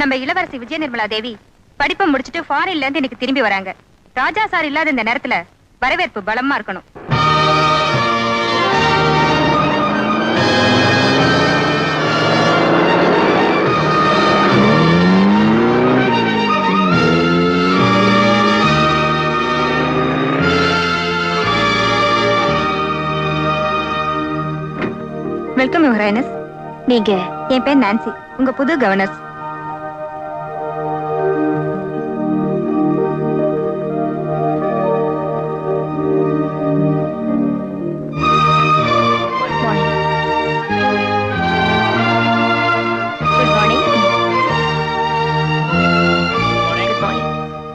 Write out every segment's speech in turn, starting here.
நம்ம இளவரசி விஜய நிர்மலா தேவி படிப்பை முடிச்சிட்டு ஃபாரின்ல இருந்து எனக்கு திரும்பி வராங்க. ராஜா சார் இல்லாத இந்த நேரத்துல வரவேற்பு பலமா இருக்கணும். Welcome your highness. நீங்க? என் பேர் நான்சி, உங்க புது கவர்னர்ஸ்.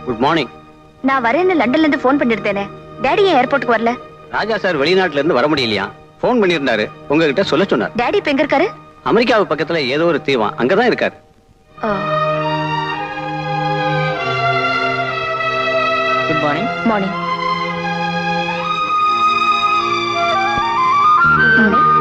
Good morning. நான் வரேன்னு லண்டன்ல இருந்து போன் பண்ணிருந்தேனே, டாடி ஏன் ஏர்போர்ட்டுக்கு வரல? ராஜா சார் வெளிநாட்டுல இருந்து வர முடியலையா, போன் பண்ணிருந்தாரு, உங்ககிட்ட சொல்ல சொன்னார். டாடி இப்ப எங்க இருக்காரு? அமெரிக்காவு பக்கத்துல ஏதோ ஒரு தீவா, அங்கதான் இருக்காரு. Good morning. Morning. Good morning.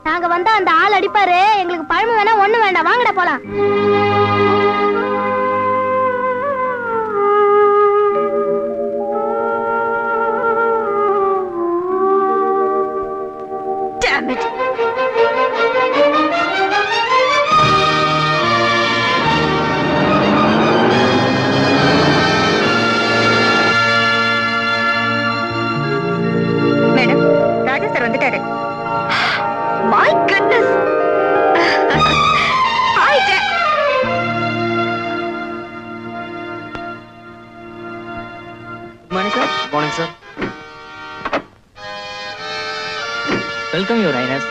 நாங்க வந்தா அந்த ஆள் அடிப்பாரு, எங்களுக்கு பழம் வேணா ஒண்ணு வேண்டாம், வாங்கடா போலாம். மேடம், ராஜா சார் வந்துட்டாரு. My goodness! Hi, Dad. Good morning, sir. Good morning, sir. Welcome, Your Highness.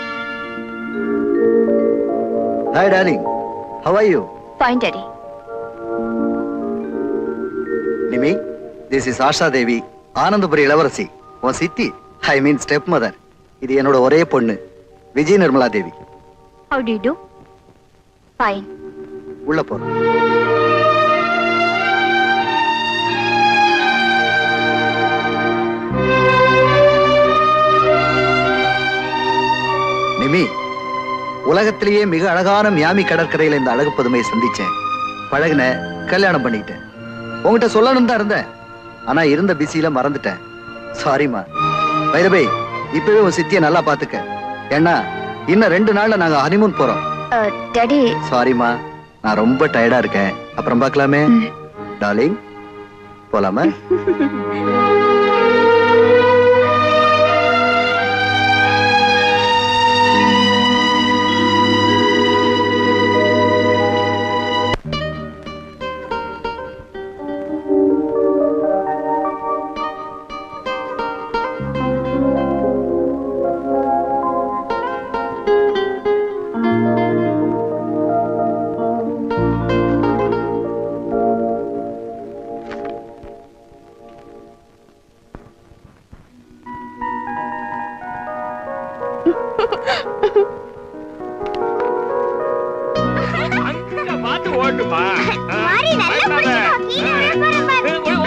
Hi, darling. How are you? Fine, Daddy. Nimi, this is Asha Devi, Anandapuri இளவரசி. உன் சித்தி, I mean stepmother. இது என்னோட ஒரே பொண்ணு, Vijaya Nirmala Devi. How do you do? Fine. உள்ள போறோம். நிமி, உலகத்திலேயே மிக அழகான மியாமி கடற்கரையில இந்த அழகு பதுமையை சந்திச்சேன், பழகுன, கல்யாணம் பண்ணிட்டேன். உங்ககிட்ட சொல்லணும் தான் இருந்தேன், ஆனா இருந்த பிஸியில மறந்துட்டேன். சாரிமா. பை த வே, இப்பவே உன் சித்திய நல்லா பாத்துக்க. ஏன்னா இன்னும் 2 நாள்ல நாங்க ஹனிமூன் போறோம். டாடி சாரிமா, நான் ரொம்ப டயர்டா இருக்கேன். அப்புறம் பார்க்கலாமே டார்லிங். போலாமா? அங்க பாத்து ஓட்டுமா. மாறி நல்லா பிடிச்சிக்கோ. கீழே விழ போறேன் பாரு. ஐயோ,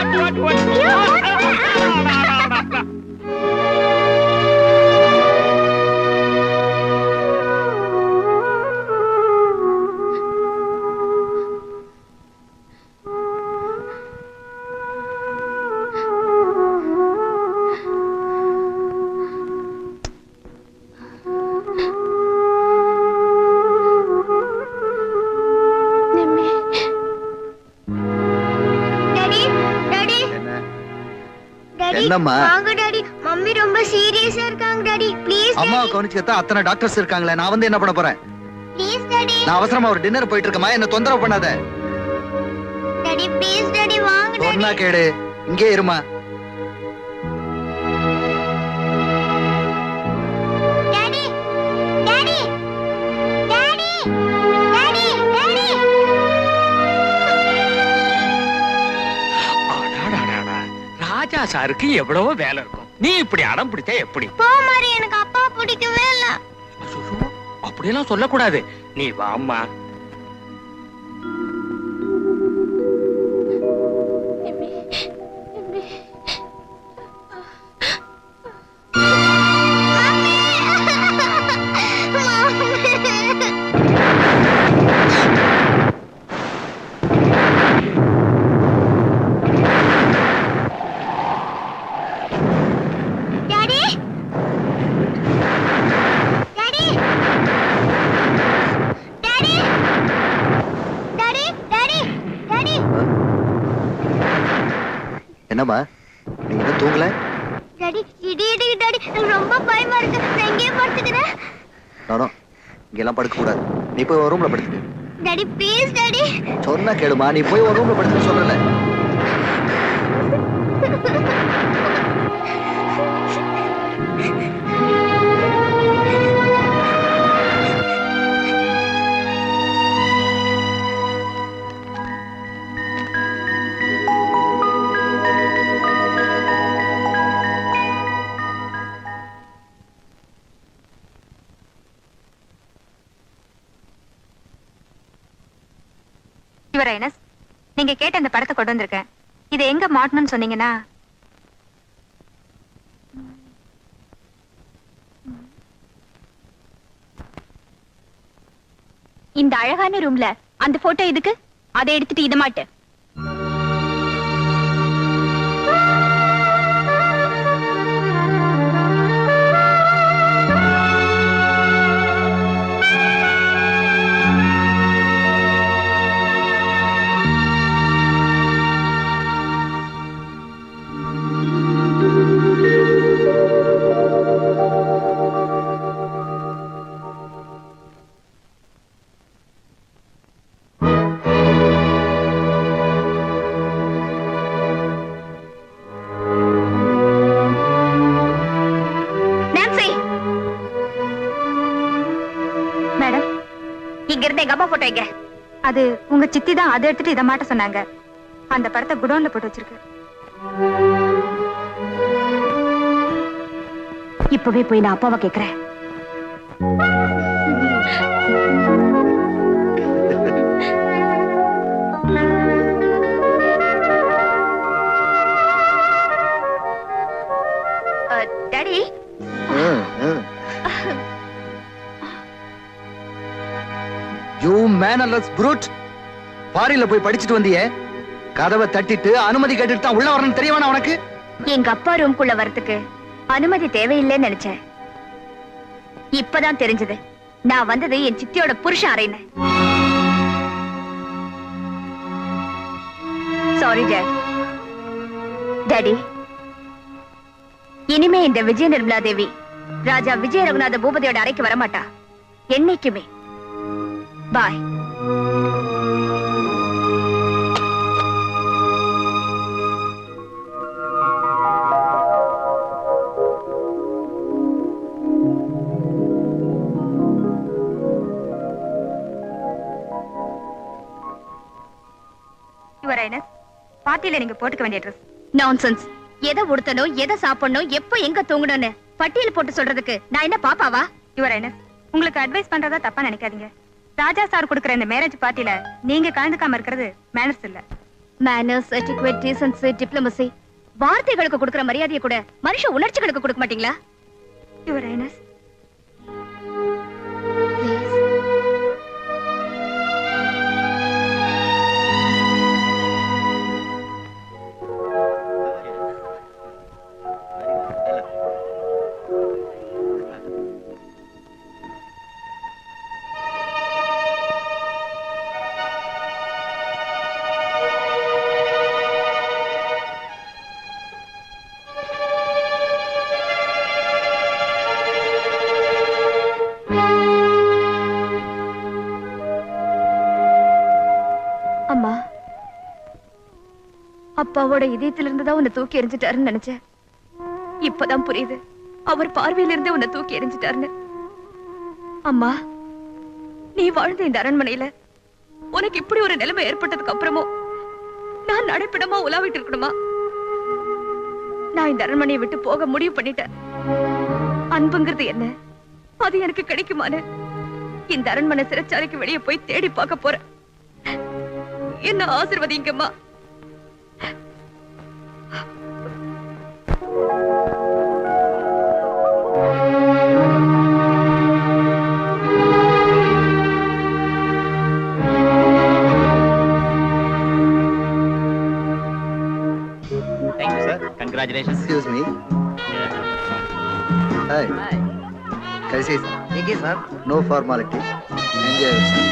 டாடி, டாடி, என்ன டாடி, என்னம்மா? வாங்க டாடி. மம்மி ரொம்ப சீரியஸா இருக்காங்க டாடி. ப்ளீஸ் அம்மாவை கவனிச்சுக்கத்தான் அத்தனை டாக்டர்ஸ் இருக்காங்களே. நான் வந்து என்ன பண்ண போறேன்? Please daddy. நான் அவசரமா ஒரு டின்னர் போயிட்டு இருக்கமா, என்ன தொந்தரவு பண்ணாத. டாடி ப்ளீஸ் டாடி வாங்க சொன்னா டாடி. கேடு, இங்கே இருமா. Daddy, daddy, daddy, daddy, daddy. அடாடாடாடா. ராஜா சாருக்கு எவ்வளவோ வேலை இருக்கும். நீ இப்படி அடம் பிடிச்சா எப்படி? போ மாறி, எனக்கு அப்பா பிடிக்கவே இல்ல. ஐயோ, அப்படியெல்லாம் சொல்லக்கூடாது. நீ வாம்மா. Daddy, daddy, daddy, daddy, daddy, daddy. என்னம்மா, நீங்க இன்னும் தூங்கல? டாடி, இடி இடிக்கு டாடி. எனக்கு ரொம்ப பயமா இருக்கு. நான் இங்கேயே படுத்துக்கிறேன். நானும் இங்கெல்லாம் படுக்க கூடாது. நீ போய் ஒரு ரூம்ல படுத்துக்க. Daddy please daddy. சொன்னா கேளுமா, நீ போய் ஒரு ரூம்ல படுத்துக்க சொல்லல. யுவர் ஹைனஸ், நீங்க கேட்ட அந்த படத்தை கொண்டு வந்திருக்கேன். இதை எங்க மாட்டணும்னு சொன்னீங்கன்னா இந்த அழகான ரூம்ல அந்த போட்டோ எதுக்கு? அதை எடுத்துட்டு இத மாட்டு. மேடம், இங்க இருந்து எங்க அம்மா போட்டோ எங்க? அது உங்க சித்தி தான் அதை எடுத்துட்டு இதை மாட்ட சொன்னாங்க. அந்த படத்தை குடோன்ல போட்டு வச்சிருக்கு. இப்பவே போய் நான் அப்பாவை கேக்குறேன். Daddy, you mannerless brute. ஃபாரின்ல போய் படிச்சிட்டு வந்தியே, கதவை தட்டிட்டு அனுமதி கேட்டுட்டு தான் உள்ள வரணும்னு தெரியவனா உனக்கு? எங்க அப்பா ரூம்குள்ள வரதுக்கு அனுமதி தேவையில்லைன்னு நினைச்சேன். இப்பதான் தெரிஞ்சது நான் வந்தது என் சித்தியோட புருஷன் அறையின. Sorry daddy. இனிமே இந்த விஜய நிர்மலா தேவி ராஜா விஜய ரகுநாத பூபதியோட அறைக்கு வரமாட்டா, என்னைக்குமே. பாய். பார்ட்டியில நீங்க போட்டுக்க வேண்டிய ட்ரெஸ். நான்சென்ஸ். எதை உடுத்தணும், எதை சாப்பிடணும், எப்ப எங்க தூங்கணும்னு பட்டியல் போட்டு சொல்றதுக்கு நான் என்ன பாப்பாவா? யுவர் ஹைனஸ், உங்களுக்கு அட்வைஸ் பண்றதா தப்பா நினைக்காதீங்க. ராஜா சார் கொடுக்கிற இந்த மேரேஜ் பார்ட்டில நீங்க கலந்துக்காம இருக்கிறது மேனர்ஸ் இல்ல. மேனர்ஸ், எட்டிக்வெட், டீசன்சி, டிப்ளமசி, வார்த்தைகளுக்கு கொடுக்கிற மரியாதையை கூட மனுஷ உணர்ச்சிகளுக்கு கொடுக்க மாட்டீங்களா? Your highness please. அம்மா, அப்பாவோட இதயத்துல இருந்துதான் உன்னை தூக்கி எறிஞ்சிட்டாருன்னு நினைச்சேன். இப்பதான் புரியுது அவர் பார்வையில இருந்து உன்னை தூக்கி எறிஞ்சிட்டாருன்னு. அம்மா, நீ வாழ்ந்த இந்த அரண்மனையில உனக்கு இப்படி ஒரு நிலைமை ஏற்பட்டதுக்கு அப்புறமும் நான் நடைப்பிடமா உலாவிட்டு இருக்கணுமா? நான் இந்த அரண்மனையை விட்டு போக முடிவு பண்ணிட்டேன். அன்புங்கிறது என்ன, அது எனக்கு கிடைக்குமான்னு இந்த அரண்மனை சிறைச்சாலைக்கு வெளியே போய் தேடி பார்க்க போறேன். என்ன ஆசீர்வதிங்கம்மா. Thank you, sir. Congratulations. Excuse me. Hi. कैसे सर? ठीक है, sir. No formality. Enjoy yourself.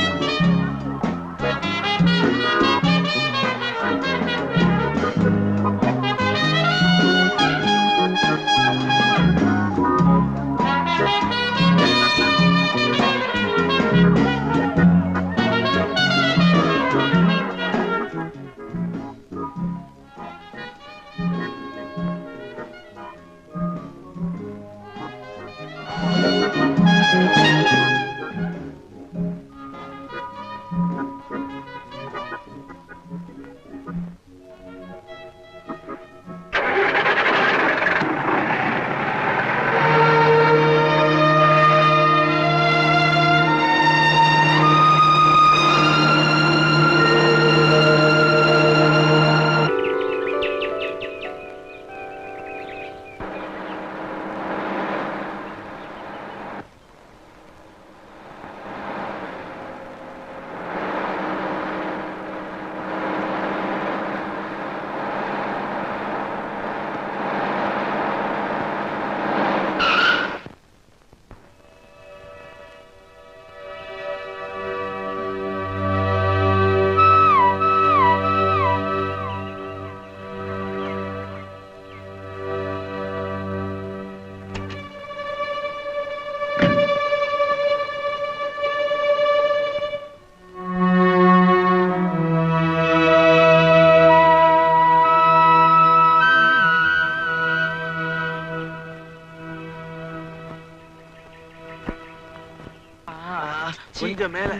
கொஞ்சம் மேல,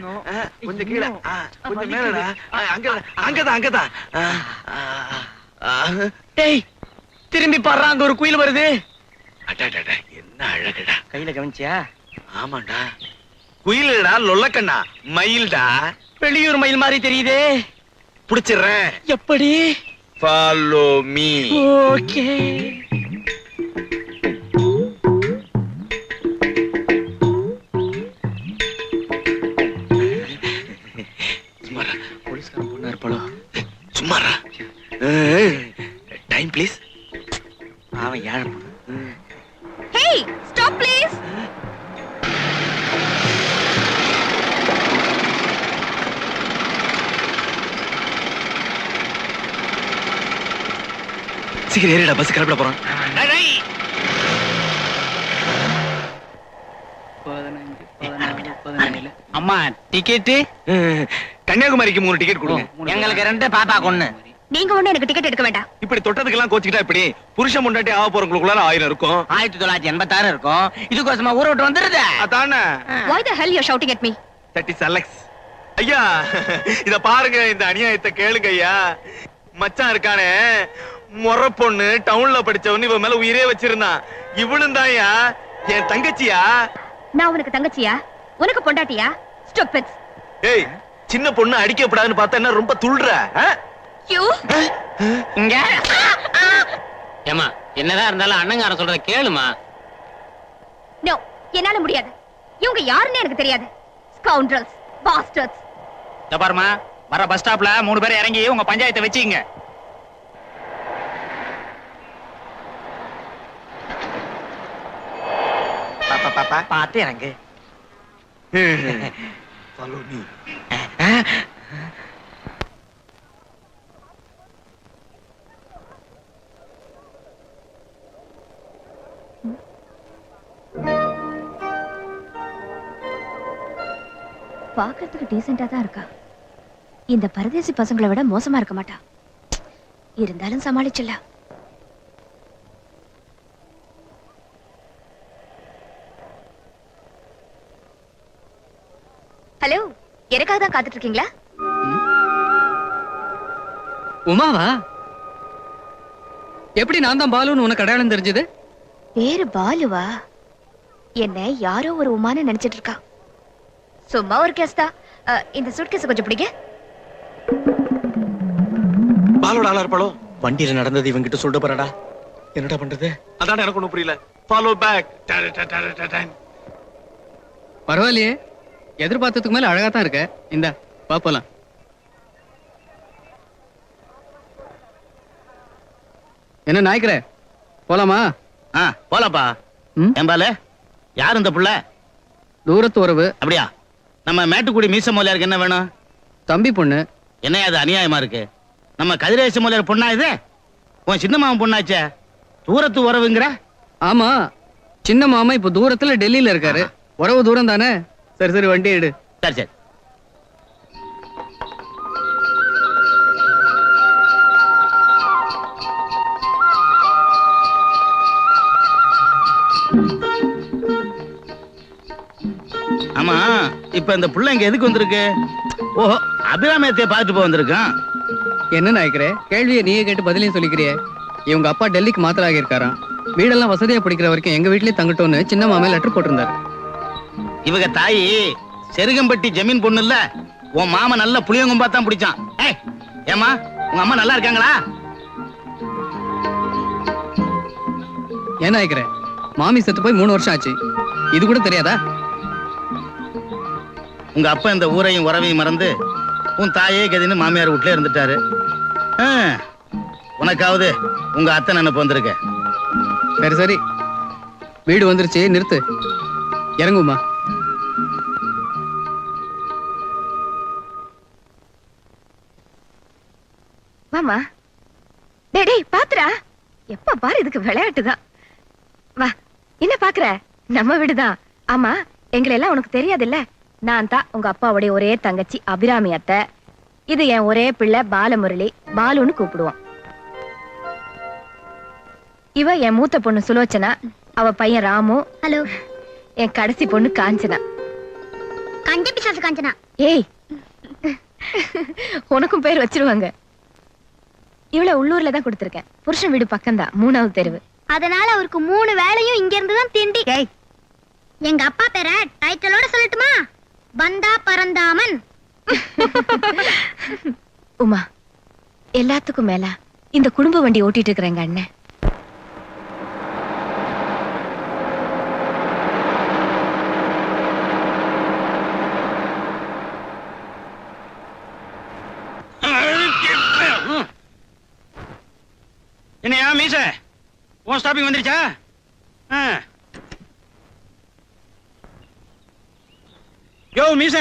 கொஞ்சம் கீழே, கொஞ்சம் மேலடா. அங்கதான் அங்கதான். டேய், திரும்பி பாடுறா, அங்க ஒரு குயில் வருது. அடடடா, என்ன அழகுடா. கையில கவனிச்சியா? ஆமாண்டா, குயிலடா, லொல்லக்கண்ணா, மயில்டா. வெளியூர் மயில் மாதிரி தெரியுதே. புடிச்சிடுறேன். எப்படி? Follow me. ஓகே. போலீஸ்காரன் பொண்ணா இருப்பாளோ? சும்மாரா. Time please. அவன் ஏழை பொண்ணு. சீக்கிரம் ஏறிடா, பஸ் கிளப்பிட போறான். அம்மா டிக்கெட்டு கன்னியாகுமரிக்கு 3 டிக்கெட் கொடுங்க. எங்களுக்கு 2 பாப்பா கொன்னு. நீங்க ஒண்ணு எனக்கு டிக்கெட் எடுக்க வேண்டாம். இப்படி தொட்டதுக்கெல்லாம் கோச்சிக்கிட்டா இப்படி புருஷன் முன்னாடி ஆக போறவங்களுக்குள்ள 1000 இருக்கும். 1986 இருக்கும். இதுக்கோசமா ஊரை விட்டு வந்துருது. அதானே. Why the hell you're shouting at me? That is Alex. ஐயா இத பாருங்க, இந்த அநியாயத்தை கேளுங்க ஐயா. மச்சான் இருக்கானே முறை பொண்ணு, டவுன்ல படிச்சவனு இவன் மேல உயிரே வச்சிருந்தான். இவளும் தான்யா என் தங்கச்சியா. நான் உனக்கு தங்கச்சியா? உனக்கு பொண்டாட்டியா? Stupid. ஏய், சின்ன பொண்ணு அடிக்கப்படாதுன்னு பார்த்தா என்ன ரொம்ப துள்ளுற? You? இங்க ஏமா என்னதான் இருந்தாலும் அண்ணங்காரன் சொல்றத கேளுமா. No, என்னால முடியாது. இவங்க யாருன்னு எனக்கு தெரியாது. Scoundrels, bastards. பாருமா, வர பஸ் ஸ்டாப்ல 3 பேர் இறங்கி உங்க பஞ்சாயத்தை வச்சுங்க. பாத்து இறங்கு. Follow me. பாக்கிறதுக்கு டீசெண்டா தான் இருக்கா. இந்த பரதேசி பசங்களை விட மோசமா இருக்க மாட்டா. இருந்தாலும் சமாளிச்சிடலாம். ஹலோ, எனக்காக தான் காத்துட்டு இருக்கீங்களா? உமாவா? எப்படி நான் தான் பாலுன்னு உனக்கு அடையாளம் தெரிஞ்சது? பேரு பாலுவா? என்ன யாரோ ஒரு உமான்னு நினைச்சிட்டு இருக்கா. சும்மா ஒரு கேஸ் தான். இந்த சூட்கேஸ் கொஞ்சம் பிடிங்க. பாலோட ஆளா இருப்பாளோ? வண்டியில நடந்தது இவங்கிட்ட சொல்லிட்டு போறடா. என்னடா பண்றது? அதான் எனக்கு ஒண்ணும் புரியல. Follow back. பரவாயில்லையே, எதிர்பார்த்ததுக்கு மேல அழகா தான் இருக்க. இந்த பாப்பலாம். என்ன நாய்க்கிற, போலாமா? போலாப்பா. ம்? ஏம்பால யார் இந்த புள்ள? தூரத்து உறவு. அப்படியா? நம்ம மேட்டுக்குடி மீச மோலியாருக்கு என்ன வேணும்? தம்பி பொண்ணு. என்ன அது அநியாயமா இருக்கு? நம்ம கதிரேச மோலியார் பொண்ணா இது? உன் சின்ன மாமன் பொண்ணாச்சே, தூரத்து உறவுங்கிற? ஆமா, சின்ன மாமா இப்ப தூரத்துல டெல்லியில இருக்காரு. உறவு தூரம் தானே. சரி சரி, வண்டி எடு. சரி சரி. ஆமா, இப்ப இந்த புள்ள இங்க எதுக்கு வந்திருக்கு? ஓஹோ, அபிராமியத்தை பார்த்துட்டு போய் வந்திருக்கான். என்ன நாய்க்கிற, கேள்வியை நீயே கேட்டு பதிலையும் சொல்லிக்கிறியே. இவங்க அப்பா டெல்லிக்கு மாத்திராகி இருக்காராம். வீடெல்லாம் வசதியா பிடிக்கிற வரைக்கும் எங்க வீட்லயே தங்கட்டோன்னு சின்ன மாமே லெட்டர் போட்டிருந்தாரு. இவங்க தாயி செருகம்பட்டி ஜமீன் பொண்ணு இல்ல, உன் மாமா நல்ல புளியங்கொம்பா தான் பிடிச்சான். ஏய் ஏமா, உங்க அம்மா நல்லா இருக்காங்களா? ஏன் நாய்க்கிற, மாமி செத்து போய் 3 வருஷம் ஆச்சு. இது கூட தெரியாதா? உங்க அப்பா இந்த ஊரையும் உறவையும் மறந்து உன் தாயே கதின்னு மாமியார் வீட்டுல இருந்துட்டாரு. உனக்காவது உங்க அத்தை நினைப்பு வந்திருக்க. சரி சரி, வீடு வந்துருச்சு, நிறுத்து. இறங்குமா. வாமா. டேய் பாத்துடா. எப்ப பாரு இதுக்கு விளையாட்டுதான். வா, என்ன பாக்குற? நம்ம வீடுதான். ஆமா, எங்களை எல்லாம் உனக்கு தெரியாது இல்ல? நான் தான் உங்க அப்பாவுடைய ஒரே தங்கச்சி அபிராமி அத்தை. இது என் ஒரே பிள்ளை பாலமுரளி, பாலுன்னு கூப்பிடுவோம். இவ என் மூத்த பொண்ணு சுலோச்சனா, அவ பையன் ராமு. ஹலோ. என் கடைசி பொண்ணு காஞ்சனா. கஞ்ச பிசாசு காஞ்சனா. ஏய், உனக்கும் பேர் வச்சிருவாங்க. இவள உள்ளூர்ல தான் கொடுத்திருக்கேன். புருஷன் வீடு பக்கம்தான், 3வது தெருவு. அதனால அவருக்கு 3 வேளையும் இங்க இருந்து தான் திண்டி. எங்க அப்பா பேரை டைட்டிலோட சொல்லட்டுமா? பந்தா பரந்தாமன். உமா, எல்லாத்துக்கும் மேல இந்த குடும்ப வண்டி ஓட்டிட்டு இருக்கிறேங்க அண்ணன். என்னையா மீச, உன் ஸ்டாப்பிங் வந்துருச்சா? யோ மீச,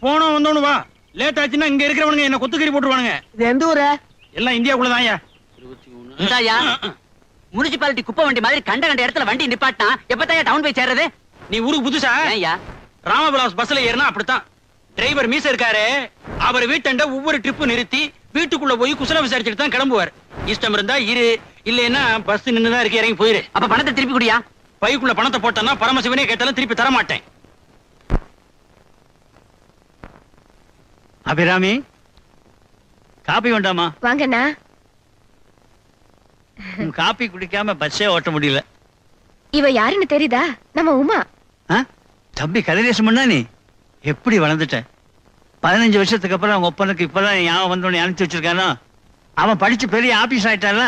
போன வந்தோன்னு வா. லேட் ஆச்சுன்னா இங்க இருக்கிறவனுங்க என்ன கொத்துக்கறி போட்டுருவானுங்க. இது எந்த ஊரு? எல்லாம் இந்தியாக்குள்ளதான். 21 இந்தாயா முனிசிபாலிட்டி குப்பை வண்டி மாதிரி கண்ட கண்ட இடத்துல வண்டி நிப்பாட்டினா எப்பதான் டவுன் போய் சேர்றது? நீ ஊருக்கு புதுசா? ஏன்யா? ராமபுரம் பஸ்ல ஏறினா அப்படித்தான். டிரைவர் மீச இருக்காரு, அவர் வீட்டண்ட ஒவ்வொரு ட்ரிப்பு நிறுத்தி வீட்டுக்குள்ள போய் குசல விசாரிச்சுட்டு தான் கிளம்புவார். இஷ்டம் இருந்தா இரு, இல்லைன்னா பஸ் நின்னுதான் இருக்கு, இறங்கி போயிரு. அப்ப பணத்தை திருப்பி குடியா. பைக்குள்ள பணத்தை போட்டனா பரமசிவனே கேட்டாலும் திருப்பி தர மாட்டேன். அபிராமி, காப்பி வேண்டாமா? வாங்கண்ணா. காப்பி குடிக்காம பஸ்ஸே ஓட்ட முடியல. இவ யாருன்னு தெரியுதா? நம்ம உமா. தம்பி கதிரேசன் பண்ணா நீ எப்படி வளர்ந்துட்ட? 15 வருஷத்துக்கு அப்புறம் அவங்க ஒப்பனுக்கு இப்பதான் ஞாபகம் வந்தோன்னு அனுப்பிச்சு வச்சிருக்கானோ. அவன் படிச்சு பெரிய ஆபீஸ் ஆயிட்டான்ல.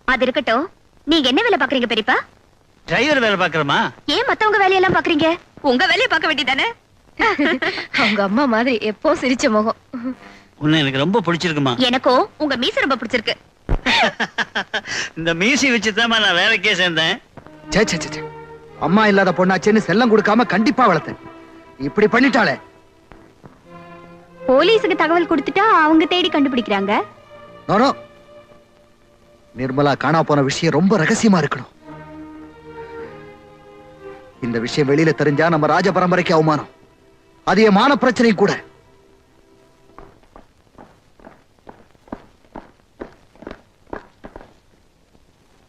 அது இருக்கட்டும், நீங்க என்ன வேலை பாக்குறீங்க பெரியப்பா? டிரைவர் வேலை பாக்குறமா? ஏன் மத்தவங்க வேலையெல்லாம் பாக்குறீங்க? உங்க வேலையை பார்க்க வேண்டியதானே? அவங்க அம்மா மாதிரி எப்போ சிரிச்ச முகம். உன்னை எனக்கு ரொம்ப பிடிச்சிருக்குமா? எனக்கும் உங்க மீச ரொம்ப பிடிச்சிருக்கு. இந்த மீசி வச்சுதான் நான் வேலைக்கே சேர்ந்தேன். சே சே சே, அம்மா இல்லாத பொண்ணாச்சேன்னு செல்லம் கொடுக்காம கண்டிப்பா வளர்த்தேன். இப்படி பண்ணிட்டாளே. போலீஸுக்கு தகவல் கொடுத்துட்டா அவங்க தேடி கண்டுபிடிக்கிறாங்க. நோ, நிர்மலா காணா போன விஷயம் ரொம்ப ரகசியமா இருக்கணும். இந்த விஷயம் வெளியில தெரிஞ்சா நம்ம ராஜ பரம்பரைக்கு அவமானம். அது என் மான பிரச்சனை கூட.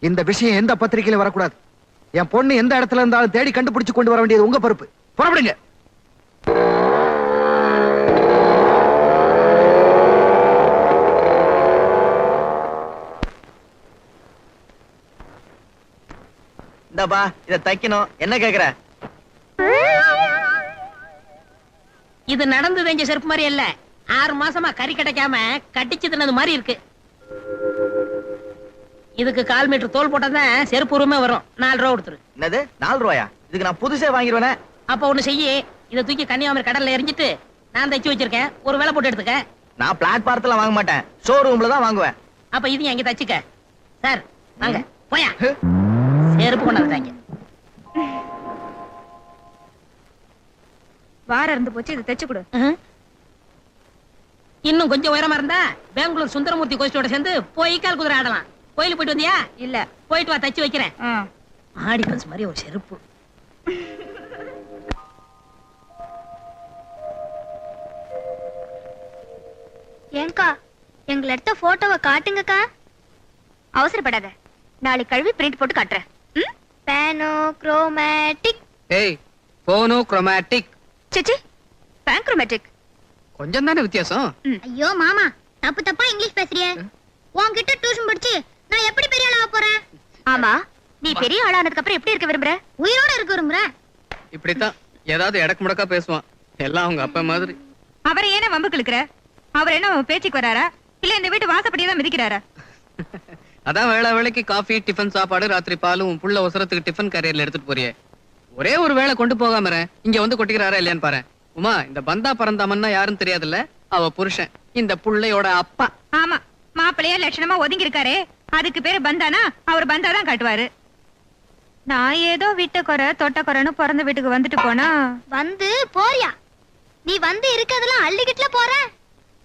இந்த விஷயம் எந்த பத்திரிகையில வரக்கூடாது. என் பொண்ணு எந்த இடத்துல இருந்தாலும் தேடி கண்டுபிடிச்சு கொண்டு வர வேண்டியது உங்க பொறுப்பு. புறப்படுங்க. இந்தப்பா இத தைக்கணும். என்ன கேக்குற? இது நடந்து தெரிஞ்ச செருப்பு மாதிரி இல்ல. 6 மாசமா கறி கிடைக்காம கட்டிச்சு தின்னது மாதிரி இருக்கு. இதுக்கு 1/4 மீட்டர் தோல் போட்டதான் செருப்பு உரிமை வரும். 4 ரூபா கொடுத்துரு. என்னது 4 ரூபாயா? இதுக்கு நான் புதுசே வாங்கிடுவேனே. அப்ப ஒண்ணு செய்யி, இதை தூக்கி கன்னியாகுமரி கடல்ல எரிஞ்சிட்டு நான் தைச்சு வச்சிருக்கேன், ஒரு வேலை போட்டு எடுத்துக்க. நான் பிளாட்பாரத்துல வாங்க மாட்டேன், ஷோரூம்ல தான் வாங்குவேன். அப்ப இது அங்க தச்சுக்க. சார் வாங்க போயா. செருப்பு கொண்டாந்துட்டாங்க. வாரம் இருந்து போச்சு, இதை தைச்சு கொடு. இன்னும் கொஞ்சம் உயரமா இருந்தா பெங்களூர் சுந்தரமூர்த்தி கோஷ்டியோட சேர்ந்து போய் கால் குதிரை ஆடலாம். கோயிலுக்கு போயிட்டு வந்தியா? இல்ல. போயிட்டு வா, தச்சு வைக்கிறேன். ஆடி பஸ் மாதிரி ஒரு செருப்பு. ஏங்கா, எங்களை எடுத்த போட்டோவை காட்டுங்கக்கா. அவசரப்படாத, நாளை கழுவி பிரிண்ட் போட்டு காட்டுறேன். பேனோ குரோமேட்டிக். ஏய், போனோ குரோமேட்டிக். சிச்சி, பேங்க்ரோமேட்டிக். கொஞ்சம் தானே வித்தியாசம். ஐயோ மாமா, தப்பு தப்பா இங்கிலீஷ் பேசுறியே. உன்கிட்ட டியூஷன் படிச்சு நான் எப்படி பெரிய ஆளா போறேன்? ஆமா, நீ பெரிய ஆளானதுக்கு அப்புறம் எப்படி இருக்க விரும்புற? உயிரோட இருக்க விரும்புறேன். இப்படித்தான் ஏதாவது எடக்கு முடக்கா பேசுவான். எல்லாம் அவங்க அப்பா மாதிரி. அவரை ஏன வம்பு கிழக்குற? அவர் என்ன பேச்சுக்கு வராரா, இல்ல இந்த வீட்டு வாசப்படியே தான் மிதிக்கிறாரா? அதான் வேளை வேளைக்கு காஃபி, டிஃபன் சாப்பாடு, ராத்திரி பாலும் உன் புள்ள அவசரத்துக்கு டிஃபன் கேரியர்ல எடுத்துட்டு போறியே. ஒரே ஒரு வேளை கொண்டு போகாம இங்க வந்து கொட்டிக்கிறாரா இல்லையான்னு பாரு. உமா, இந்த பந்தா பறந்தாமன்னா யாரும் தெரியாதுல்ல, அவ புருஷன், இந்த புள்ளையோட அப்பா. ஆமா, மாப்பிள்ளையா லட்சணமா ஒதுங்கி இருக்காரே, அதுக்கு பேரு பந்தானா? அவர் பந்தாதான் காட்டுவாரு. நான் ஏதோ விட்ட குறை தொட்ட குறைன்னு பிறந்த வீட்டுக்கு வந்துட்டு போனா வந்து போறியா? நீ வந்து இருக்கதெல்லாம் அள்ளிக்கிட்டுல போற.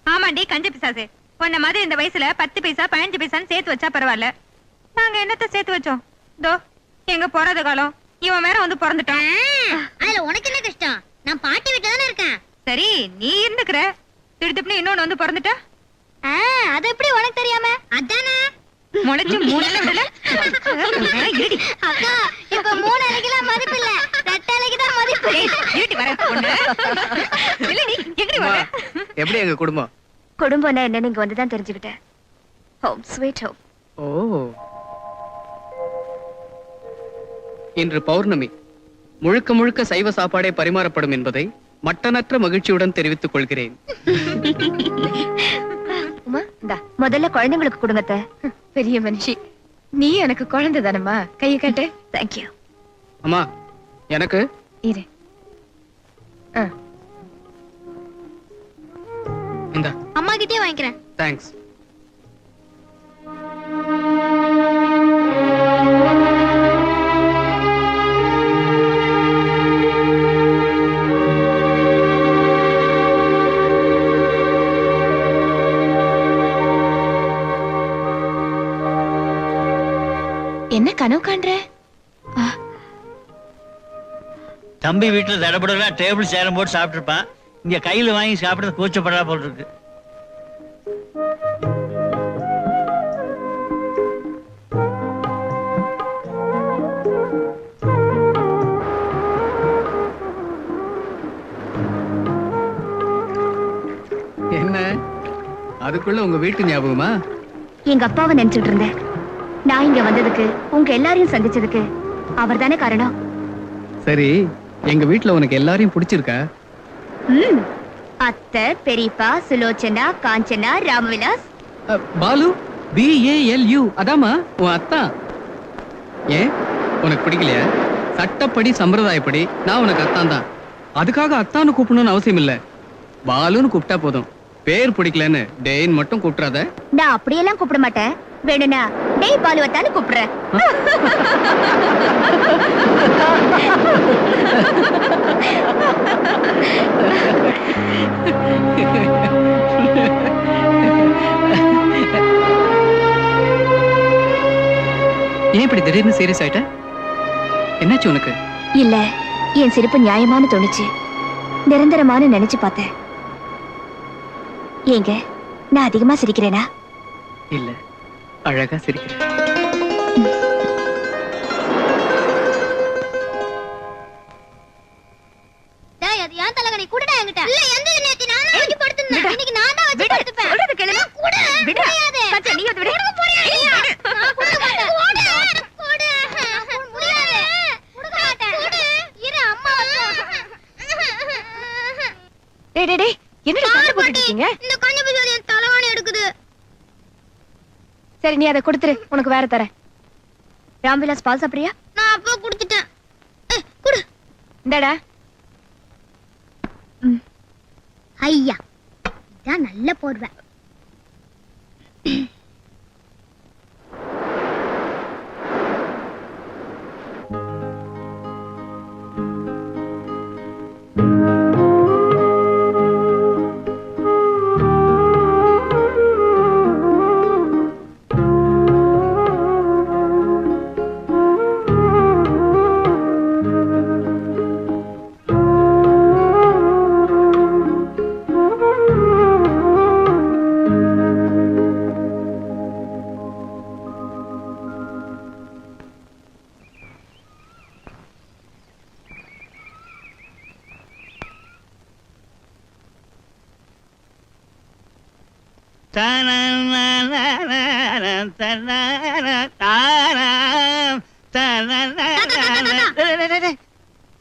ஆமாண்டி கஞ்ச பிசாசு, உன்ன மாதிரி இந்த வயசுல 10 பைசா 15 பைசான்னு சேர்த்து வச்சா பரவாயில்ல. நாங்க என்னத்த சேர்த்து வச்சோம்? தோ எங்க பிறந்த காலம் இவன் வேற வந்து பிறந்துட்டான். அதுல உனக்கு என்ன கஷ்டம்? நான் பாட்டி வீட்டுல தானே இருக்கேன். சரி, நீ இருந்துக்கிற, திடுத்துப்புன்னு இன்னொன்னு வந்து பிறந்துட்டா. அது எப்படி உனக்கு தெரியாம? அதானே முளைச்சு 3 விடல. அக்கா, இப்ப 3 அலைக்குலாம் மதிப்பு இல்ல, 2 அலைக்கு தான் மதிப்பு. இருட்டி வர பொண்ணு. இல்ல நீ எங்கடி வர? எப்படி எங்க குடும்பம்? குடும்பம்னா என்ன நீங்க வந்து தான் தெரிஞ்சுக்கிட்டேன். Home sweet home. ஓ, இன்று பௌர்ணமி. முழுக்க முழுக்க சைவ சாப்பாடே பரிமாறப்படும் என்பதை மட்டனற்ற மகிழ்ச்சியுடன் தெரிவித்துக் கொள்கிறேன். உமா, இந்தா முதல்ல குழந்தைங்களுக்கு கொடுங்கத்த. பெரிய மனுஷி நீ, எனக்கு குழந்தை தானம்மா. கையை காட்டு. தேங்க்யூ. அம்மா, எனக்கு இரு. இந்த அம்மா கிட்டே வாங்கிக்கிறேன். தேங்க்ஸ். என்ன கனவு காண்ற? தம்பி வீட்டுல தடபடலா டேபிள் சேரம் போட்டு சாப்பிட்டுருப்பான். இங்க கையில வாங்கி சாப்பிடுறது கூச்சப்படா போல் இருக்கு. என்ன அதுக்குள்ள உங்க வீட்டு ஞாபகமா? எங்க அப்பாவை நினைச்சிட்டு இருந்தேன். நான் இங்க வந்ததுக்கு, உங்க எல்லாரையும் சந்திச்சதுக்கு அவர் தானே காரணம். சரி, எங்க வீட்டுல உனக்கு எல்லாரையும் பிடிச்சிருக்கா? அத்தை, பெரியப்பா, சுலோச்சனா, காஞ்சனா, ராமவிலாஸ். பாலு, BALU, அதாமா உன் அத்தா. ஏன் உனக்கு பிடிக்கலையா? சட்டப்படி சம்பிரதாயப்படி நான் உனக்கு அத்தான் தான். அதுக்காக அத்தான்னு கூப்பிடணும்னு அவசியம் இல்ல. பாலுன்னு கூப்பிட்டா போதும். பேர் பிடிக்கலன்னு டேன்னு மட்டும் கூப்பிடாத. நான் அப்படியெல்லாம் கூப்பிட மாட்டேன். வேணும்னா டேய் பாலுவத்தான்னு கூப்பிடுறேன். ஏன் இப்படி திடீர்னு சீரியஸ் ஆயிட்ட? என்னாச்சு உனக்கு? இல்ல, என் சிரிப்பு நியாயமான தோணுச்சு. நிரந்தரமான நினைச்சு பார்த்தேன். ஏங்க, நான் அதிகமா சிரிக்கிறேனா? இல்ல, அழகா சிரிக்கிறேன். டேய், அது ஏன் தலகணி குடுடா என்கிட்ட. இல்ல, எந்த நேத்தி நானா வச்சு படுத்துனேன். இன்னைக்கு நான் தான் வச்சு படுத்துப்பேன். சொல்றது கேளு. குடு. முடியாது. சச்சா, நீ வந்து விடு. போறியா? நான் குடுக்க மாட்டேன். குடு. முடியாது. குடுக்க மாட்டேன். குடு. இரு, அம்மா வந்து. டேய் டேய் டேய், என்னடா சண்டை போட்டுட்டு இருக்கீங்க? இந்த கண்ணு பிசாதி என் தலகாணி எடுக்குது. சரி, நீ அதை கொடுத்துரு, உனக்கு வேற தரேன். ராம்விலாஸ் பால் சாப்பிடுறியா? நான் அப்போ குடிச்சிட்டேன். குடு. இந்தடா. ஐயா, இதான் நல்ல போர்வை.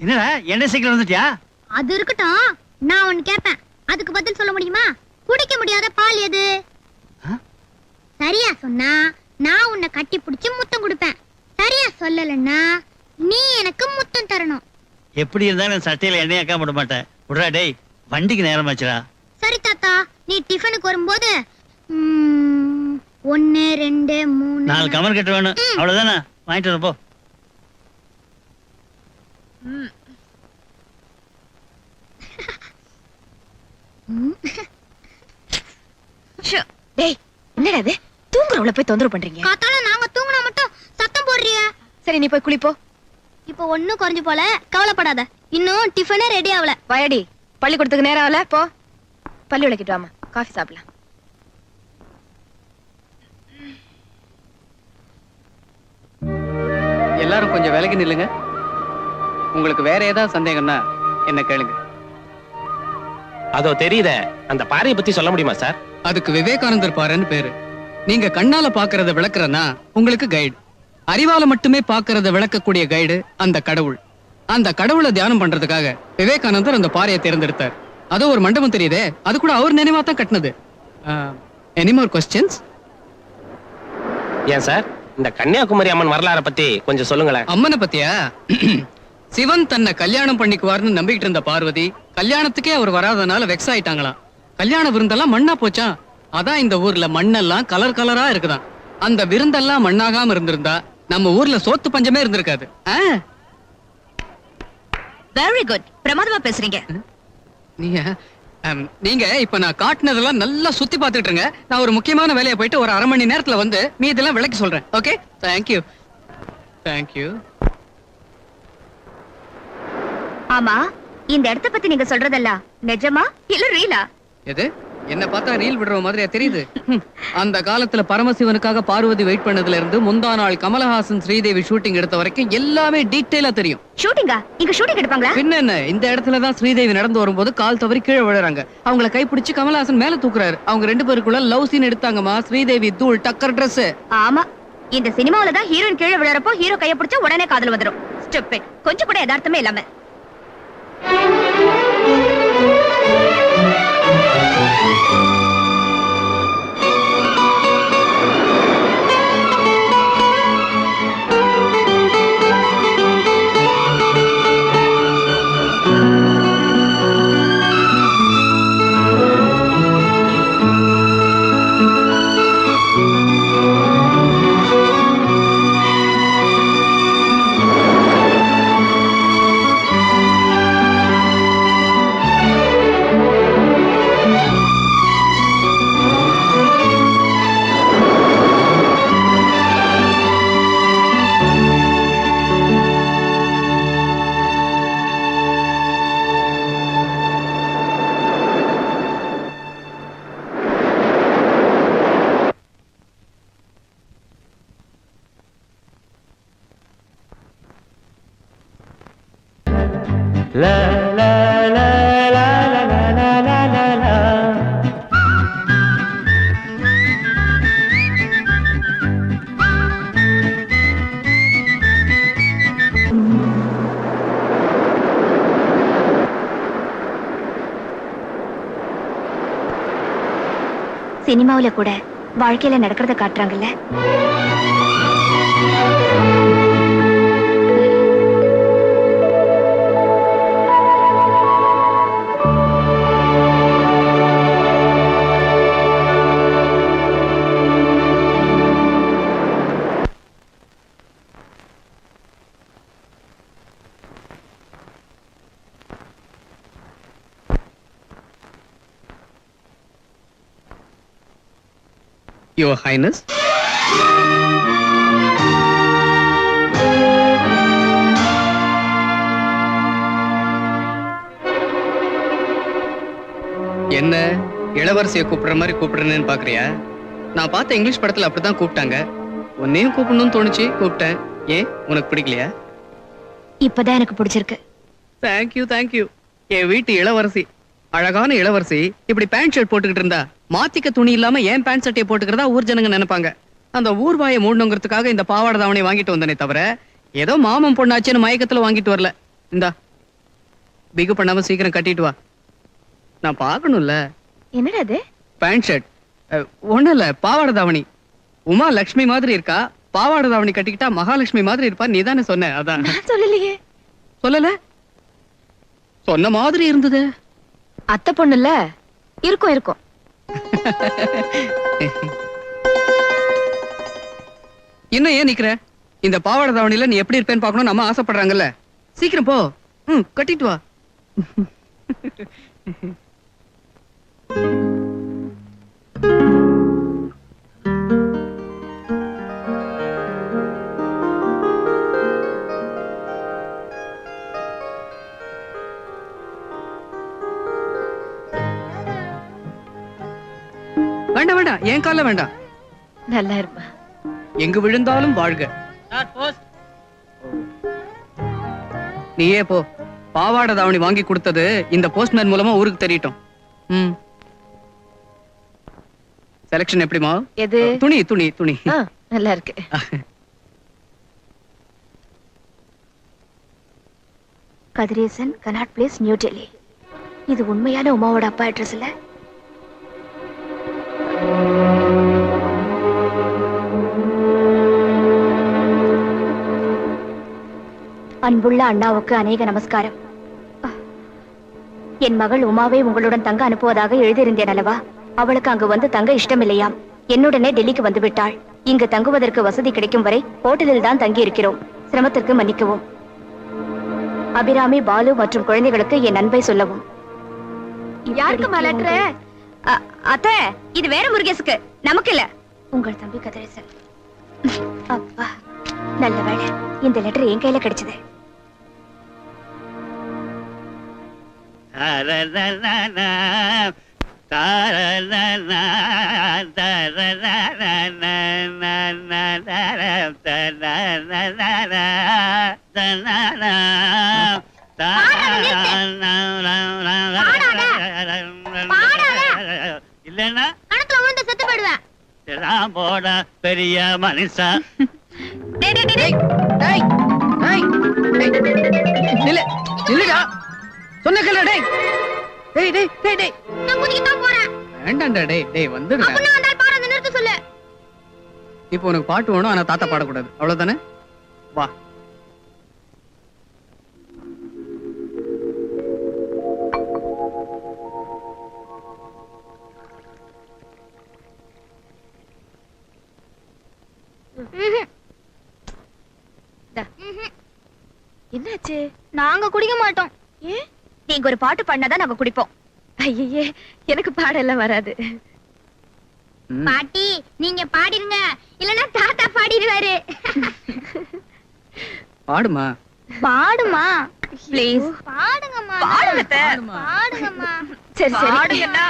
என்னடா என்ன சீக்கிரம் வந்துட்டியா? அது இருக்கட்டும், நான் ஒன்னு கேட்பேன். அதுக்கு பதில் சொல்ல முடியுமா? குடிக்க முடியாத பால் எது? சரியா சொன்னா நான் உன்னை கட்டி பிடிச்சு முத்தம் கொடுப்பேன். சரியா சொல்லலன்னா நீ எனக்கு முத்தம் தரணும். எப்படி இருந்தாலும் சட்டையில எண்ணெய் ஆக்காம விட மாட்டேன். விடுறா டேய், வண்டிக்கு நேரம் ஆச்சுடா. சரி தாத்தா, நீ டிஃபனுக்கு வரும்போது 1 2 3 4 கமர் கட்ட வேணும். அவ்வளவுதானே, வாங்கிட்டு வரப்போ. டேய், என்னடா இது? தூங்குறவள போய் தொந்தரவு பண்றீங்க. காத்தால நாங்க தூங்குனா மட்டும் சத்தம் போடுறிய. சரி, நீ போய் குளிப்போ. இப்போ ஒண்ணும் குறைஞ்சு போல, கவலைப்படாத. இன்னும் டிஃபனே ரெடி ஆகல. வயடி, பள்ளிக்கூடத்துக்கு நேரம் ஆகல. போ, பள்ளி விளக்கிட்டு வாமா, காஃபி சாப்பிடலாம். எல்லாரும் கொஞ்சம் விலகி நில்லுங்க. உங்களுக்கு வேற ஏதாவது சந்தேகம்னா என்ன கேளுங்க. அதோ தெரியுத, அந்த பாறையை பத்தி சொல்ல முடியுமா சார்? அதுக்கு விவேகானந்தர் பாறைன்னு பேரு. நீங்க கண்ணால பாக்குறத விளக்குறனா உங்களுக்கு கைடு. அறிவால மட்டுமே பாக்குறத விளக்கக்கூடிய கைடு அந்த கடவுள். அந்த கடவுளை தியானம் பண்றதுக்காக விவேகானந்தர் அந்த பாறையை தேர்ந்தெடுத்தார். அதோ ஒரு மண்டபம் தெரியுதே, அது கூட அவர் நினைவா தான் கட்டினது. Any more questions? ஏன் சார், இந்த கன்னியாகுமரி அம்மன் வரலாறை பத்தி கொஞ்சம் சொல்லுங்களேன். அம்மனை பத்தியா? சிவன் தன்னை கல்யாணம் பண்ணிக்குவார்னு நம்பிக்கிட்டு இருந்த பார்வதி கல்யாணத்துக்கே அவர் வராதனால வெக்ஸ் ஆயிட்டாங்களாம். கல்யாண விருந்தெல்லாம் மண்ணா போச்சா. அதான் இந்த ஊர்ல மண்ணெல்லாம் கலர் கலரா இருக்குதான். அந்த விருந்தெல்லாம் மண்ணாகாம இருந்திருந்தா நம்ம ஊர்ல சோத்து பஞ்சமே இருந்திருக்காது. வெரி குட், பிரமாதமா பேசுறீங்க. நீங்க இப்ப நான் காட்டினதெல்லாம் நல்லா சுத்தி பாத்துட்டு இருங்க. நான் ஒரு முக்கியமான வேலையை போயிட்டு ஒரு 1/2 மணி நேரத்துல வந்து மீதெல்லாம் விளக்கி சொல்றேன். Okay, thank you. தேங்க்யூ. ஆமா, இந்த இடத்த பத்தி நீங்க சொல்றதெல்லாம் நிஜமா இல்ல ரீலா? எது என்ன பார்த்தா ரீல் விடுற மாதிரியா தெரியுது? அந்த காலத்துல பரமசிவனுக்காக பார்வதி வெயிட் பண்ணதுல இருந்து முந்தா நாள் கமலஹாசன் ஸ்ரீதேவி ஷூட்டிங் எடுத்த வரைக்கும் எல்லாமே டீடைலா தெரியும். ஷூட்டிங்கா? இங்க ஷூட்டிங் எடுப்பாங்களா? பின்ன என்ன, இந்த இடத்துல தான் ஸ்ரீதேவி நடந்து வரும்போது கால் தவறி கீழே விழுறாங்க. அவங்கள கைப்பிடிச்சு கமலஹாசன் மேல தூக்குறாரு. அவங்க 2 பேருக்குள்ள லவ் சீன் எடுத்தாங்கம்மா. ஸ்ரீதேவி தூள் டக்கர் Dress. ஆமா, இந்த சினிமாவில தான் ஹீரோயின் கீழே விழறப்போ ஹீரோ கைய பிடிச்சா உடனே காதல் வந்துரும். ஸ்டூபிட். கொஞ்சம் கூட யதார்த்தமே இல்லாம. சினிமாவுல கூட வாழ்க்கையில நடக்கிறத காட்டுறாங்கல்ல. Your Highness. என்ன இளவரசியை கூப்பிடுற மாதிரி கூப்பிடுறேன்னு பாக்குறியா? நான் பார்த்த இங்கிலீஷ் படத்துல அப்படிதான் கூப்பிட்டாங்க. உன்னையும் கூப்பிடணும்னு தோணுச்சு, கூப்பிட்டேன். ஏன் உனக்கு பிடிக்கலையா? இப்பதான் எனக்கு பிடிச்சிருக்கு. Thank you thank you. என் வீட்டு இளவரசி, அழகான இளவரசி இப்படி பேண்ட் ஷர்ட் போட்டுக்கிட்டு இருந்தா மாத்திக்க துணி இல்லாம ஏன் பேண்ட் சட்டையை போட்டுக்கிறதா ஊர் ஜனங்க நினைப்பாங்க. அந்த ஊர் வாயை மூடணுங்கிறதுக்காக இந்த பாவாடை தாவணை வாங்கிட்டு வந்தனே தவிர ஏதோ மாமன் பொண்ணாச்சுன்னு மயக்கத்துல வாங்கிட்டு வரல. இந்தா பிகு பண்ணாம சீக்கிரம் கட்டிட்டு வா, நான் பாக்கணும்ல. என்னடா அது? Pant shirt. ஒண்ணு இல்ல, பாவாடை தாவணி. உமா லட்சுமி மாதிரி இருக்கா, பாவாடை தாவணி கட்டிக்கிட்டா மகாலட்சுமி மாதிரி இருப்பா. நீ தானே சொன்ன? அதான். சொல்லலையே. சொல்லல? சொன்ன மாதிரி இருந்தது. அத்தை பொண்ணுல இருக்கும் இருக்கும். இன்னும் ஏன் நிக்கிற? இந்த பாவாடை தாவணியில நீ எப்படி இருப்பேன்னு பார்க்கணும் நம்ம ஆசைப்படுறாங்கல்ல. சீக்கிரம் போ, கட்டிட்டு வா. வேண்டாம் வேண்டாம், என் கால வேண்டாம். நல்லா இருப்பா. எங்கு விழுந்தாலும் வாழ்க. நீயே போ. பாவாடை தாவணி வாங்கி கொடுத்தது இந்த போஸ்ட்மேன் மூலமா ஊருக்கு தெரியட்டும். செலக்ஷன் எப்படிமா? எது? துணி துணி துணி நல்லா இருக்கு. Kathiresan, cannot place, new Delhi. இது உண்மையான உமாவோட அப்பா அட்ரஸ் இல்ல? அன்புள்ள அண்ணாவுக்கு அநேக நமஸ்காரம். என் மகள் உமாவை உங்களுடன் தங்க அனுப்புவதாக எழுதியிருந்தேன் அல்லவா? அவளுக்கு அங்கு வந்து தங்க இஷ்டம் இல்லையாம். என்னுடனே டெல்லிக்கு வந்து விட்டாள். இங்கு தங்குவதற்கு வசதி கிடைக்கும் வரை ஹோட்டலில் தான் தங்கி இருக்கிறோம். சிரமத்திற்கு மன்னிக்கவும். அபிராமி, பாலு மற்றும் குழந்தைகளுக்கு என் அன்பை சொல்லவும். யாருக்கு மலற்ற? அத்தை, இது வேற முருகேசுக்கு, நமக்கு இல்ல. உங்கள் தம்பி கதிரேசன். அப்பா. நல்ல வேளை இந்த லெட்டர் என் கையில கிடைச்சது. இல்லன்னா கணத்துல விழுந்து செத்து போயிடுவேன். போட பெரிய மனுஷா. நில்லுடா சொன்ன கேளு டேய். டேய் டேய் டேய் டேய் நான் குதிக்க தான் போறேன். வேண்டாம்டா டேய் டேய் வந்துடுடா. அப்ப நான் அந்த பாடுறத நிறுத்த சொல்லு. இப்போ உனக்கு பாட்டு வேணும் ஆனா தாத்தா பாடக்கூடாது அவ்வளவுதானே? வா. என்னாச்சு? நாங்க குடிக்க மாட்டோம். ஏன்? நீங்க ஒரு பாட்டு பாடினாதான் நாங்க குடிப்போம். ஐயே, எனக்கு பாடெல்லாம் வராது. பாட்டி நீங்க பாடிருங்க, இல்லனா தாத்தா பாடிடுவாரு. பாடுமா. பாடுமா ப்ளீஸ் பாடுங்கம்மா. பாடுங்க. பாடுங்கம்மா. சரி சரி பாடுங்கண்ணா.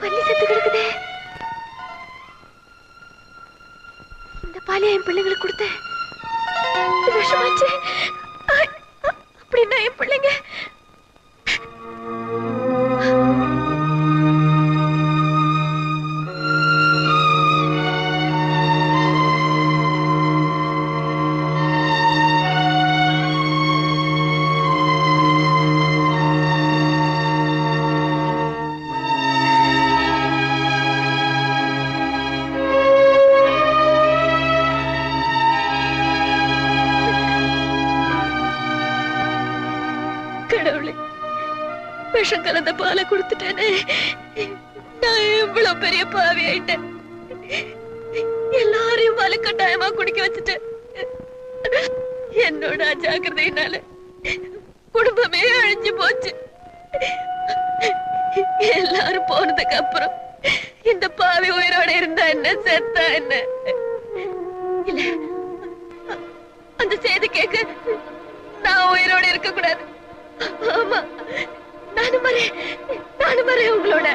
பள்ளி செத்து கிடக்குதே. இந்த பாலியா என் பிள்ளைங்களுக்கு கொடுத்தேன். விஷமாச்சு. அப்படின்னா என் பிள்ளைங்க விஷம் கலந்த பாலை கொடுத்துட்டேனே. நான் எவ்வளவு பெரிய பாவி ஆயிட்டேன். எல்லாரையும் பாலை கட்டாயமா குடிக்க வச்சுட்டேன். என்னோட அஜாக்கிரதையினால குடும்பமே அழிஞ்சு போச்சு. எல்லாரும் போனதுக்கு அப்புறம் இந்த பாவி உயிரோட இருந்தா என்ன, செத்தா என்ன? இல்ல, அந்த செய்தி கேட்க நான் உயிரோட இருக்க கூடாது. ஆமா, நானும் வரேன் உங்களோட.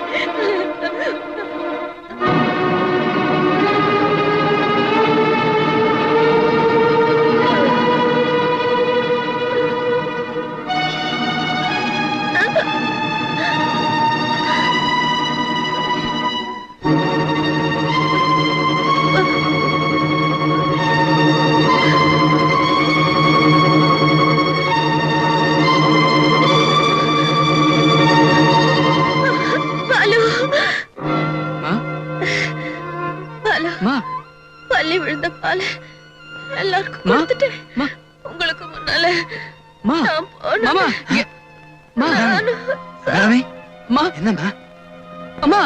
பள்ளி விழுந்த பால எல்லாருக்கும் கொடுத்துட்டேன். உங்களுக்கு முன்னால என்னம்மா? அம்மா,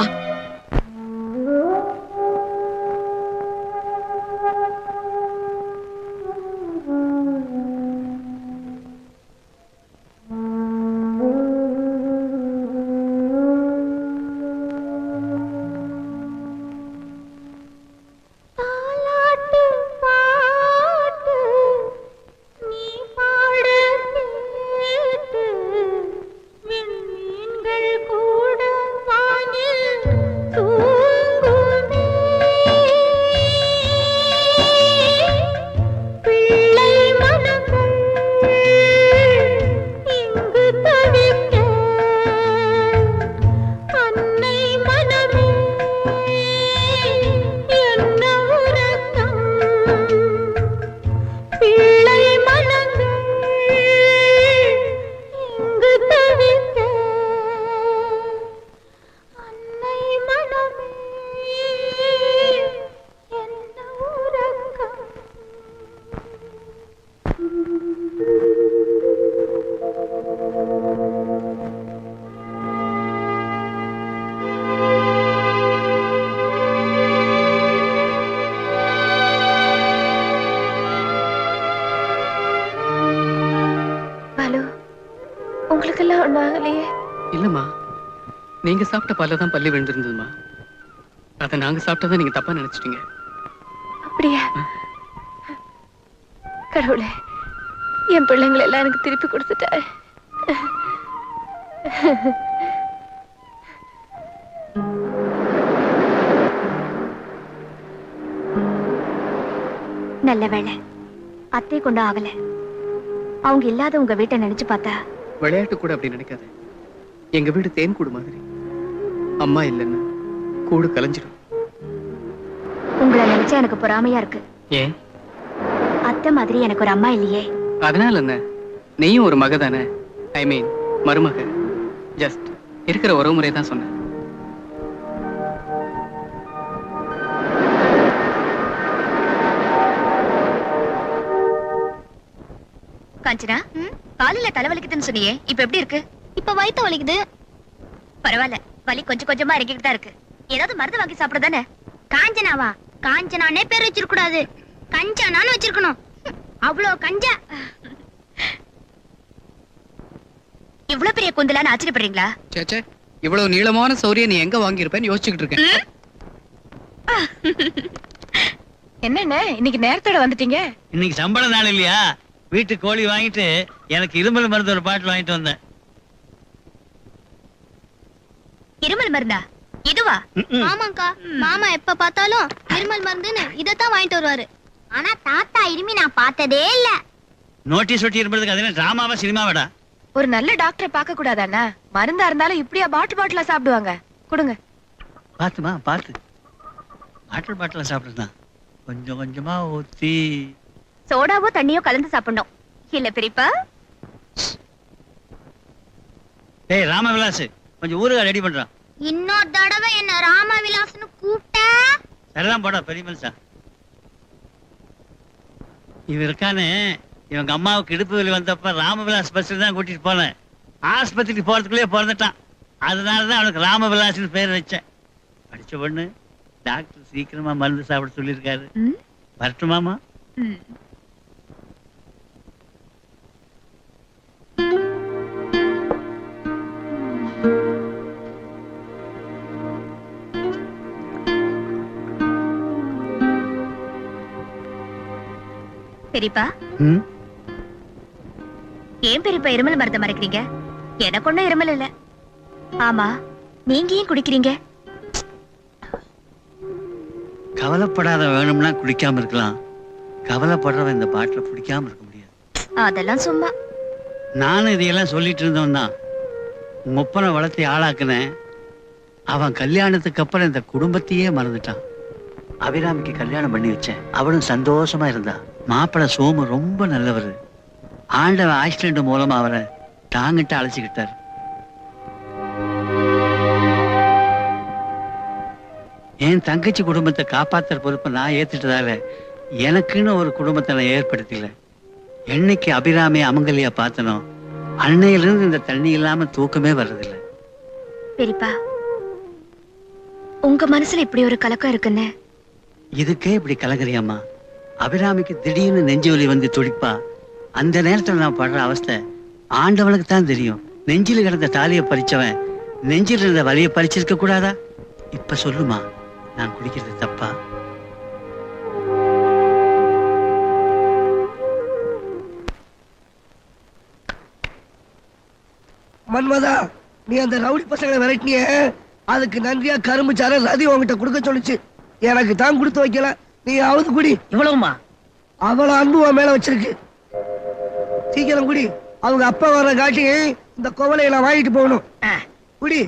இல்லம்மா, நீங்க சாப்பிட்ட பால்ல தான் பல்லி விழுந்திருந்ததுமா. அதை நாங்க சாப்பிட்டதை நீங்க தப்பா நினைச்சிட்டீங்க. அப்படியா? கடவுளே, என் பிள்ளைங்களை எல்லாம் எனக்கு திருப்பி கொடுத்துட்ட. நல்ல வேளை அத்தை கொண்டு ஆகல. அவங்க இல்லாத உங்க வீட்டை நினைச்சு பார்த்தா. விளையாட்டு கூட அப்படி நினைக்காத. எங்க வீடு தேன் கூடு மாதிரி. அம்மா இல்லைன்னு கூடு கலைஞ்சிடும். உங்களை நினைச்சா எனக்கு பொறாமையா இருக்கு. ஏன்? அத்தை மாதிரி எனக்கு ஒரு அம்மா இல்லையே. அதனால என்ன, நீயும் ஒரு மக தானே. ஐ மீன் மருமக. ஜஸ்ட் இருக்கிற உறவு முறை தான் சொன்னேன். காஞ்சனா, காலையில தலைவலிக்குதுன்னு சொன்னியே, இப்ப எப்படி இருக்கு? இப்ப வயித்து வலிக்குது. பரவாயில்ல, வலி கொஞ்சம் கொஞ்சமா இறங்கிட்டு தான் இருக்கு. ஏதாவது மருந்து வாங்கி சாப்பிடுறதானே? காஞ்சனாவா? காஞ்சனானே பேர் வச்சிருக்க கூடாது, கஞ்சனான்னு வச்சிருக்கணும். அவ்வளோ கஞ்சா. இவ்வளவு பெரிய குந்தலான்னு ஆச்சரியப்படுறீங்களா? சேச்சே, இவ்வளவு நீளமான சௌரிய நீ எங்க வாங்கியிருப்பேன்னு யோசிச்சுக்கிட்டு இருக்கேன். என்னண்ணே இன்னைக்கு நேரத்தோட வந்துட்டீங்க? இன்னைக்கு சம்பள நாள் இல்லையா? வீட்டுக்கு கோழி வாங்கிட்டு எனக்கு இருமல் மருந்து ஒரு பாட்டில் வாங்கிட்டு வந்தேன். இருமல் மருந்தா? இதுவா? ஆமாக்கா, மாமா எப்ப பார்த்தாலும் இருமல் மருந்துன்னு இதத்தான் வாங்கிட்டு வருவாரு. ஆனா தாத்தா இருமி நான் பார்த்ததே இல்ல. நோட்டீஸ் ஒட்டி இருப்பதுக்கு அது என்ன டிராமாவா சினிமாவாடா? ஒரு நல்ல டாக்டரை பார்க்க கூடாதாண்ணா? மருந்தா இருந்தாலும் இப்படியா பாட்டிலா சாப்பிடுவாங்க? கொடுங்க. பாத்துமா பாத்து, பாட்டில சாப்பிடுதான் கொஞ்சம் கொஞ்சமா ஊத்தி. சோடாவோ தண்ணியோ கலந்து சாப்பிடணும் இல்ல பெரியப்பா? ஏய் ராமவிலாஸ், கொஞ்சம் ஊறுகாய் ரெடி பண்றான். இன்னொரு தடவை என்ன ராமவிலாஸ்னு கூப்பிட்ட சரிதான் போடா பெரிய மனுஷா. இவன் இருக்கானே, இவங்க அம்மாவுக்கு இடுப்பு வலி வந்தப்ப ராமவிலாஸ் பஸ்ல தான் கூட்டிட்டு போனேன். ஆஸ்பத்திரிக்கு போறதுக்குள்ளே பிறந்துட்டான். அதனாலதான் அவனுக்கு ராமவிலாஸ்னு பேர் வச்சேன். படிச்ச பொண்ணு, டாக்டர் சீக்கிரமா மருந்து சாப்பிட சொல்லியிருக்காரு. வரட்டுமாமா? பெரியப்பா, ஏன் பெரியப்பா இருமல் மருந்த மறைக்கிறீங்க? எனக்கு ஒண்ணும் இருமல் இல்ல. ஆமா, நீங்க ஏன் குடிக்கிறீங்க? கவலைப்படாத, வேணும்னா குடிக்காம இருக்கலாம். கவலைப்படுறவன் இந்த பாட்டில குடிக்காம இருக்க முடியாது. அதெல்லாம் சும்மா. நானும் இதையெல்லாம் சொல்லிட்டு இருந்தவன் தான். முப்பனை வளர்த்தி ஆளாக்குனேன். அவன் கல்யாணத்துக்கு அப்புறம் இந்த குடும்பத்தையே மறந்துட்டான். அபிராமிக்கு கல்யாணம் பண்ணி வச்சேன். அவளும் சந்தோஷமா இருந்தா. மாப்பிள்ளை சோமு ரொம்ப நல்லவர். ஆண்டவன் ஆக்சிடென்ட் மூலமா அவரை தாங்கிட்டு அழைச்சுக்கிட்டார். என் தங்கச்சி குடும்பத்தை காப்பாத்துற பொறுப்பை நான் ஏத்துட்டதால எனக்குன்னு ஒரு குடும்பத்தை நான் ஏற்படுத்திக்கல. என்னைக்கு அபிராமி அமங்கலியா பார்த்தனோ அன்னையிலிருந்து இந்த தண்ணி இல்லாம தூக்கமே வர்றதில்லை. பெரியப்பா, உங்க மனசுல இப்படி ஒரு கலக்கம் இருக்குன்னு இதுக்கே இப்படி கலங்கறியாமா? அபிராமிக்கு திடீர்னு நெஞ்சு வலி வந்து துடிப்பா. அந்த நேரத்துல நான் படுற அவஸ்தை ஆண்டவனுக்கு தான் தெரியும். நெஞ்சில கிடந்த தாலியை பறிச்சவன் நெஞ்சில் இருந்த வலியை பறிச்சிருக்க கூடாதா? இப்ப சொல்லுமா, நான் குடிக்கிறது தப்பா? மன்மதா, நீ அந்த ரவுடி பசங்களை விரட்டினிய, அதுக்கு நன்றியா கரும்பு சார ரதி உங்ககிட்ட கொடுக்க சொல்லிச்சு. எனக்கு தான் கொடுத்து வைக்கல, நீ அவது குடி. இவ்வளவுமா? அவ்வளவு அன்பு உன் மேல வச்சிருக்கு. சீக்கிரம் குடி. அவங்க அப்பா வர்ற காட்டி இந்த கோவலையை நான் வாங்கிட்டு போகணும். குடி.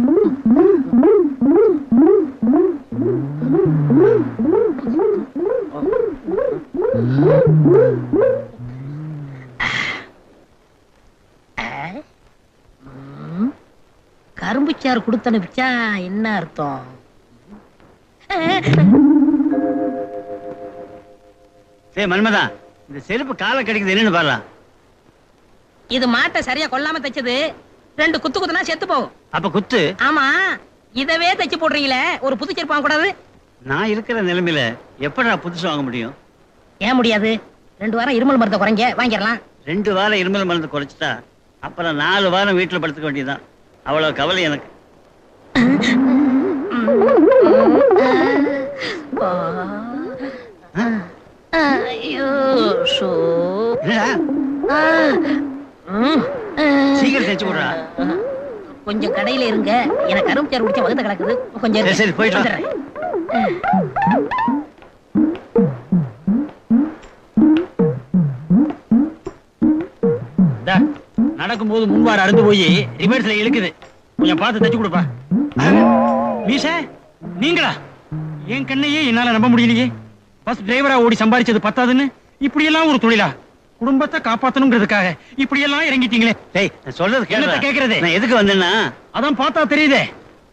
கரும்பு சாறு கொடுத்து அனுப்பிச்சா என்ன அர்த்தம்? சரி மன்மதா, இந்த செருப்பு காலை கடிக்குது, என்னன்னு பாரு. இது மாட்டை சரியா கொல்லாம தைச்சது. 2 குத்து குத்துனா செத்து போகும். அப்ப குத்து. ஆமா, இதவே தைச்சு போடுறீங்களே, ஒரு புது செருப்பு வாங்க கூடாது? நான் இருக்கிற நிலைமையில எப்படி நான் புதுசு வாங்க முடியும்? ஏன் முடியாது? 2 வாரம் இருமல் மருந்தை குறைங்க, வாங்கிடலாம். 2 வாரம் இருமல் மருந்து குறைச்சிட்டா அப்புறம் 4 வாரம் வீட்டுல படுத்துக்க வேண்டியதுதான். அவ்வளவு கவலை எனக்கு. சீக்கிரம் தைச்சு போடுறா. கொஞ்சம் கடையில இருங்க, எனக்கு கரும்பு சாறு குடிச்ச வகுத்த கிடக்குது. கொஞ்சம் சரி போயிட்டு வந்துடுறேன். நடக்கும் போது முன்வார அறுந்து போய் ரிவர்ஸ்ல இழுக்குது. கொஞ்சம் பார்த்து தச்சு கொடுப்பா. மீச, நீங்களா? என் கண்ணையே என்னால நம்ப முடியலையே. பஸ் டிரைவரா ஓடி சம்பாதிச்சது பத்தாதுன்னு இப்படி எல்லாம் ஒரு தொழிலா? குடும்பத்தை காப்பாத்தணுங்கிறதுக்காக இப்படி எல்லாம் இறங்கிட்டீங்களே. டேய், நான் சொல்றது கேக்குறது. நான் எதுக்கு வந்தேன்னா, அதான் பார்த்தா தெரியுதே.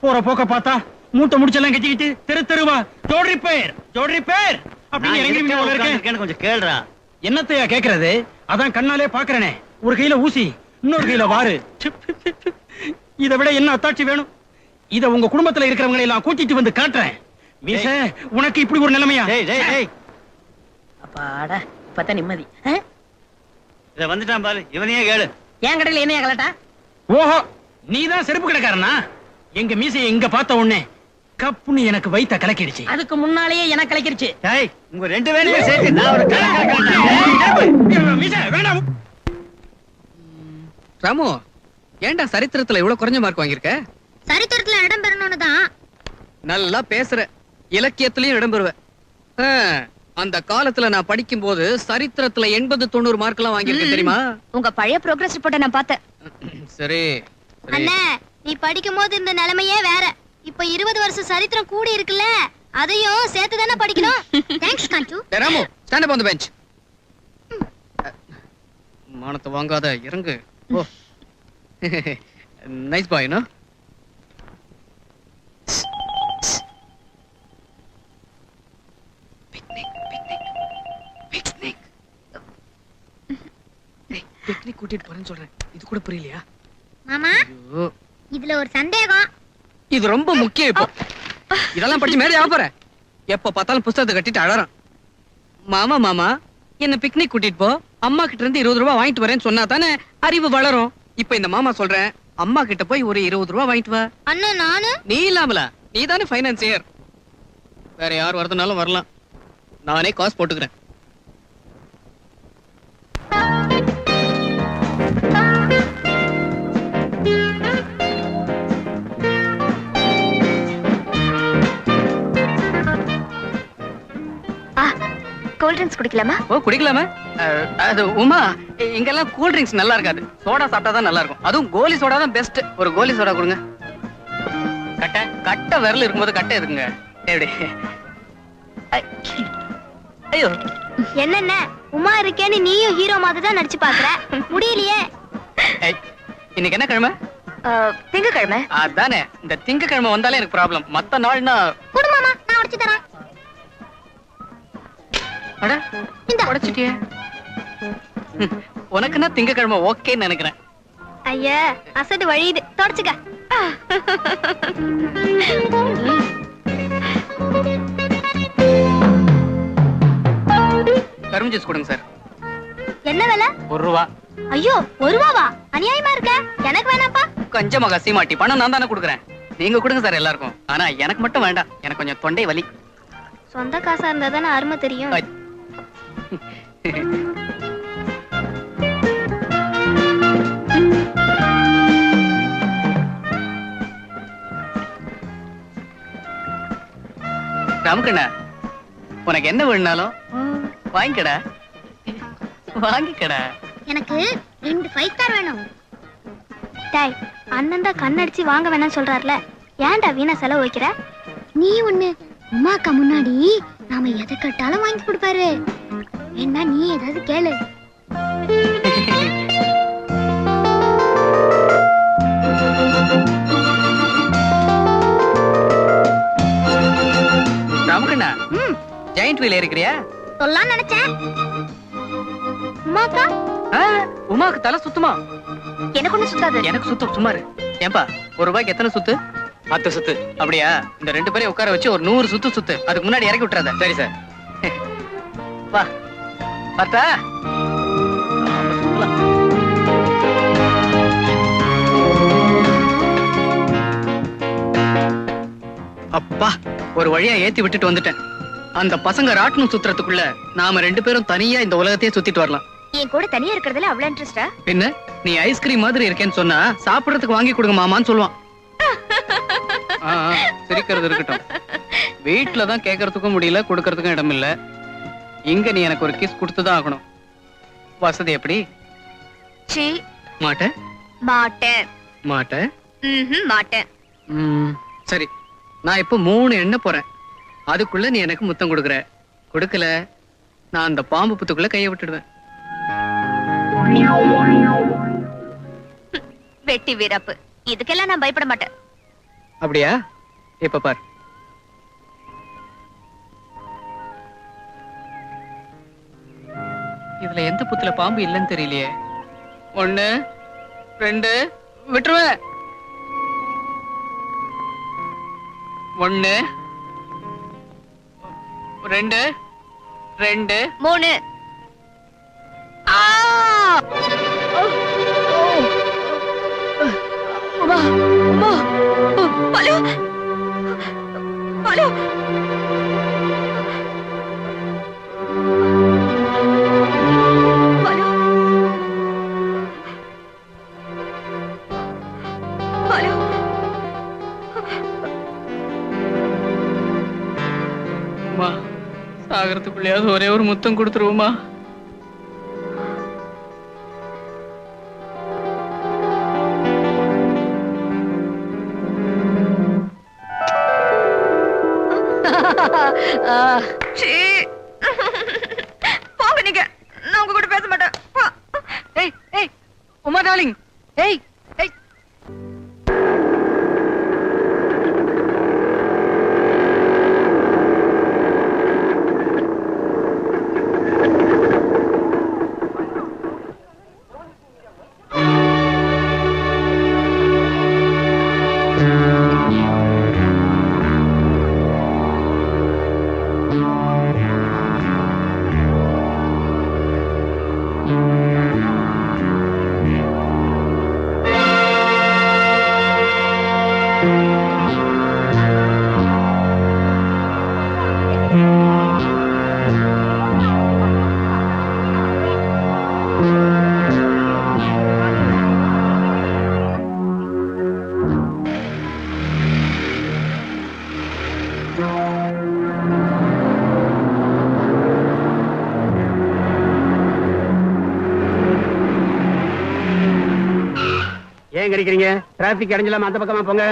போற போக்க பார்த்தா மூட்டை முடிச்செல்லாம் கட்டிக்கிட்டு தெரு தெருவா ஜோட் ரிப்பேர் அப்படின்னு இறங்கி கொஞ்சம் கேளுடா. என்னத்தையா கேக்குறது? அதான் கண்ணாலே பாக்குறேனே. ஒரு கையில ஊசி, இன்னொரு கையில வாரு. இதை விட என்ன அத்தாட்சி வேணும்? இத உங்க குடும்பத்துல இருக்கிறவங்களை எல்லாம் கூட்டிட்டு வந்து காட்டுறேன். மீச, உனக்கு இப்படி ஒரு நிலைமையா? அப்பாடா, இப்பதான் நிம்மதி. இத வந்துட்டான் பாரு, இவனையே கேளு. என் கடையில என்னையா கலட்டா? ஓஹோ, நீதான் செருப்பு கடைக்காரனா? எங்க மீசையை இங்க பார்த்த உடனே கப்புன்னு எனக்கு வயித்த கலக்கிடுச்சு. அதுக்கு முன்னாலேயே எனக்கு கலக்கிருச்சு. உங்க 2 பேரையும் சேர்த்து நான் ஒரு மீச வேண்டாம். ராமு, ஏன்டா சரித்திரத்துல இவ்வளவு குறைஞ்ச மார்க் வாங்கியிருக்க? சரித்திரத்துல இடம் பெறணும்னு தான். நல்லா பேசுற, இலக்கியத்திலயும் இடம் பெறுவ. அந்த காலத்துல நான் படிக்கும் போது சரித்திரத்துல 80-90 மார்க் எல்லாம் வாங்கியிருக்கேன் தெரியுமா? உங்க பழைய ப்ரோக்ரஸ் ரிப்போர்ட்டை நான் பார்த்தேன். சரி. அண்ணே, நீ படிக்கும் போது இந்த நிலைமையே வேற. இப்ப 20 வருஷம் சரித்திரம் கூடி இருக்குல்ல, அதையும் சேர்த்து தானே படிக்கணும். தேங்க்ஸ் காஞ்சு. Ramu, stand up on the bench. மானத்தை வாங்காத, இறங்கு. ஓ, நைஸ் பாய். நோ, பிக்னிக் கூட்டிட்டு போறேன்னு சொல்றேன். இது கூட புரியலையா? மாமா, இதுல ஒரு சந்தேகம். இது ரொம்ப முக்கியம். இப்போ இதெல்லாம் படிச்சு மேலே ஆக போற. எப்ப பார்த்தாலும் புத்தகத்தை கட்டிட்டு அழறான். மாமா மாமா என்ன பிக்னிக் கூட்டிட்டு போ, அம்மா கிட்ட இருந்து 20 ரூபாய் வாங்கிட்டு வரேன்னு சொன்னா தானே அறிவு வளரும். இப்ப இந்த மாமா சொல்றேன், அம்மா கிட்ட போய் ஒரு 20 ரூபாய் வாங்கிட்டு வா. அண்ணா, நானு? நீ இல்லாமல, நீ தானே பைனான்சியர். வேற யார் வரதுனாலும் வரலாம், நானே காசு போட்டுக்கிறேன். கூல் ட்ரிங்க்ஸ் குடிக்கலாமா? ஓ, குடிக்கலாமா? அது உமா, இங்கெல்லாம் கூல் ட்ரிங்க்ஸ் நல்லா இருக்காது. சோடா சாப்பிட்டா தான் நல்லா இருக்கும். அதுவும் கோலி சோடா தான் பெஸ்ட். ஒரு கோலி சோடா கொடுங்க. கட்ட விரல் இருக்கும்போது கட்டை இருக்குங்க. எப்படி? ஐயோ, என்னென்ன உமா இருக்கேன்னு நீயும் ஹீரோ மாதிரி தான் நடிச்சு பாக்குற. முடியலையே. இன்னைக்கு என்ன கிழமை? திங்கக்கிழமை. அதானே, இந்த திங்கக்கிழமை வந்தாலே எனக்கு ப்ராப்ளம். மத்த நாள்னா குடுமாமா, நான் உடைச்சு தரேன். அட, இந்த உடைச்சிட்டியே. உனக்குன்னா திங்கக்கிழமை ஓகேன்னு நினைக்கிறேன். ஐயா, அசடு வழியுது, தொடச்சுக்க. கரும்பு ஜூஸ் கொடுங்க சார். என்ன விலை? 1 ரூபா. ஐயோ, 1 ரூபாவா? அநியாயமா இருக்க. எனக்கு வேணாப்பா. கொஞ்சமாக சீமாட்டி, பணம் நான் தானே கொடுக்குறேன். நீங்க கொடுங்க சார் எல்லாருக்கும். ஆனா எனக்கு மட்டும் வேண்டாம், எனக்கு கொஞ்சம் தொண்டை வலி. சொந்த காசா இருந்தா தானே அருமை தெரியும். ராமக்கண்ணா, உனக்கு என்ன வேணும்னாலும் வாங்கிக்கடா, வாங்கிக்கடா. எனக்கு 2 5 ஸ்டார் வேணும். டாய், அண்ணன் தான் கண்ணடிச்சு வாங்க வேணாம் சொல்றாருல, ஏன்டா வீணா செலவு வைக்கிற? நீ ஒண்ணு, உமாக்கா முன்னாடி நாம எதை கேட்டாலும் வாங்கி கொடுப்பாரு. என்ன, நீ ஏதாவது கேளு. ராமக்கண்ணா, ஜெயண்ட் வீல் ஏறிக்கிறியா? சொல்லலாம் நினைச்சேன். உமாக்கா? உமாக்கு தலை சுத்துமா? எனக்கு ஒண்ணு சுத்தாது. எனக்கு சுத்தம். சும்மா இரு. ஏன்பா, 1 ரூபாய்க்கு எத்தனை சுத்து? 10 சுத்து. அப்படியா? இந்த 2 பேரையும் உட்கார வச்சு ஒரு 100 சுத்து சுத்து. அதுக்கு முன்னாடி இறக்கி விட்டுறாத. சரி சார். வா, பார்த்தா அப்பா, ஒரு வழியா ஏத்தி விட்டுட்டு வந்துட்டேன். அந்த பசங்க ராட்னம் சுத்துறதுக்குள்ள நாம 2 பேரும் தனியா இந்த உலகத்தையே சுத்திட்டு வரலாம். என் கூட தனியா இருக்கிறதுல அவ்வளவு இன்ட்ரெஸ்டா? பின்ன, நீ ஐஸ்கிரீம் மாதிரி இருக்கேன்னு சொன்னா சாப்பிடறதுக்கு வாங்கி கொடுங்க மாமான்னு சொல்லுவான். சிரிக்கிறது இருக்கட்டும். வீட்டுல தான் கேட்கறதுக்கும் முடியல, கொடுக்கறதுக்கும் இடம் இல்ல. இங்க நீ எனக்கு ஒரு கிஸ் கொடுத்துதான் ஆகணும். வசதி எப்படி? சீ, மாட்டேன். மாட்டேன். மாட்டேன். மாட்டேன். சரி, நான் இப்போ 3 எண்ண போறேன். அதுக்குள்ள நீ எனக்கு முத்தம் கொடுக்குற. கொடுக்கல, நான் அந்த பாம்பு புத்துக்குள்ள கையை விட்டுடுவேன். வெட்டி வீரப்பு, இதுக்கெல்லாம் நான் பயப்பட மாட்டேன். அப்படியா? இப்ப பார். இதுல எந்த புத்துல பாம்பு இல்லைன்னு தெரியலையே. 1 2 விட்டுருவேன். 1 2 2 3 அம்மா அம்மா பாலு பாலு பாலு பாலு உமா, சாகரத்துக்குள்ளேயாவது ஒரே ஒரு முத்தம் கொடுத்துருவோமா? சீ. போங்க நீங்க, நான் உங்க கூட பேச மாட்டேன். போ. ஏய் ஏய் உமா டார்லிங், ஏய் ஏய். ஏன் கிடைக்கிறீங்க? டிராபிக் அடைஞ்சலாம அந்த பக்கமா போங்க.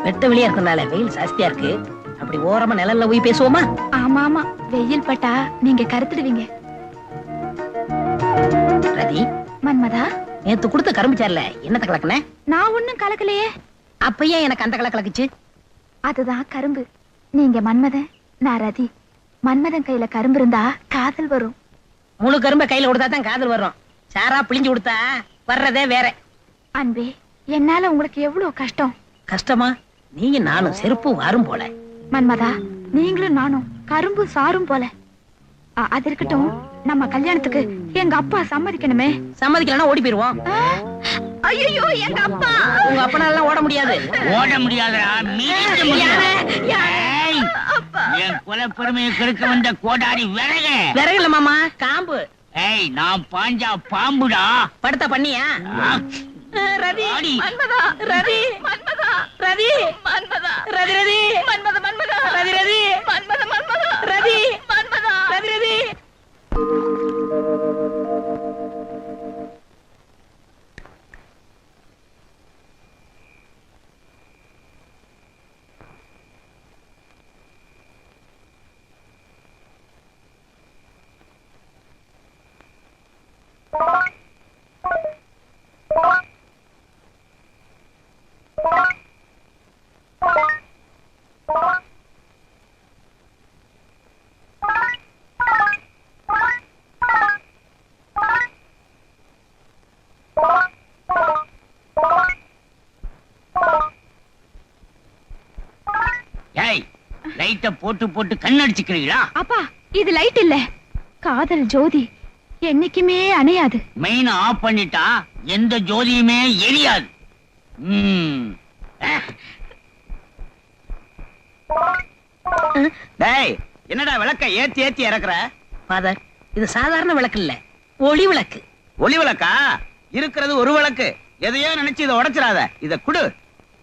வெட்ட வெளியா இருக்கனால வெயில் ஜாஸ்தியா இருக்கு. அப்படி ஓரமா நிழல்ல போய் பேசுவோமா? ஆமா ஆமா, வெயில் பட்டா நீங்க கருத்துடுவீங்க. ரதி, மன்மதா, நேத்து கொடுத்த கரும்பு சார்ல என்னத்த கலக்குன? நான் ஒண்ணும் கலக்கலையே. அப்ப ஏன் எனக்கு அந்த கலக்குச்சு? அதுதான் கரும்பு. நீங்க மன்மதன், நான் ரதி. மன்மதன் கையில கரும்பு இருந்தா காதல் வரும். முழு கரும்பை கையில கொடுத்தா தான் காதல் வரும். சாரா பிழிஞ்சு கொடுத்தா வர்றதே வேற. அன்பே, என்னால உங்களுக்கு எவ்வளவு கஷ்டம். கஷ்டமா? நீங்க நானும் செருப்பு வாரும் போல. மன்மதா, நீங்களும் நானும் கரும்பு சாரும் போல. அது இருக்கட்டும், நம்ம கல்யாணத்துக்கு எங்க அப்பா சம்மதிக்கணுமே. சம்மதிக்கலன்னா ஓடி போயிருவோம். ஐயோ, எங்க அப்பா. உங்க அப்பனால ஓட முடியாது. ஓட முடியாதுடா, மீறிட முடியாது. என் குல பெருமையை கெடுக்க வந்த கோடாரி விறகு. விறகு இல்ல மாமா, காம்பு. ஏய், நான் பாஞ்சா பாம்புடா. படுத்த பண்ணியா? ரதி, மன்மதா, ரதி, மன்மதா, ரதி, மன்மதா, ரதி, ரதி, மன்மதா, மன்மதா, ரதி, ரதி, மன்மதா, மன்மதா, ரதி, மன்மதா, ரதி, ரதி. லைட்ட போட்டு போட்டு கண்ணடிச்சுக்கிறீங்களா? அப்பா, இது லைட் இல்ல, காதல் ஜோதி. என்னைக்குமே அணையாது. மெயின் ஆஃப் பண்ணிட்டா எந்த ஜோதியுமே எரியாது. டேய், என்னடா விளக்க ஏத்தி ஏத்தி இறக்குற? ஃபாதர், இது சாதாரண விளக்கு இல்ல, ஒளி விளக்கு. ஒளி விளக்கா? இருக்கிறது ஒரு விளக்கு. எதையோ நினைச்சு இதை உடைச்சிடாத. இத குடு,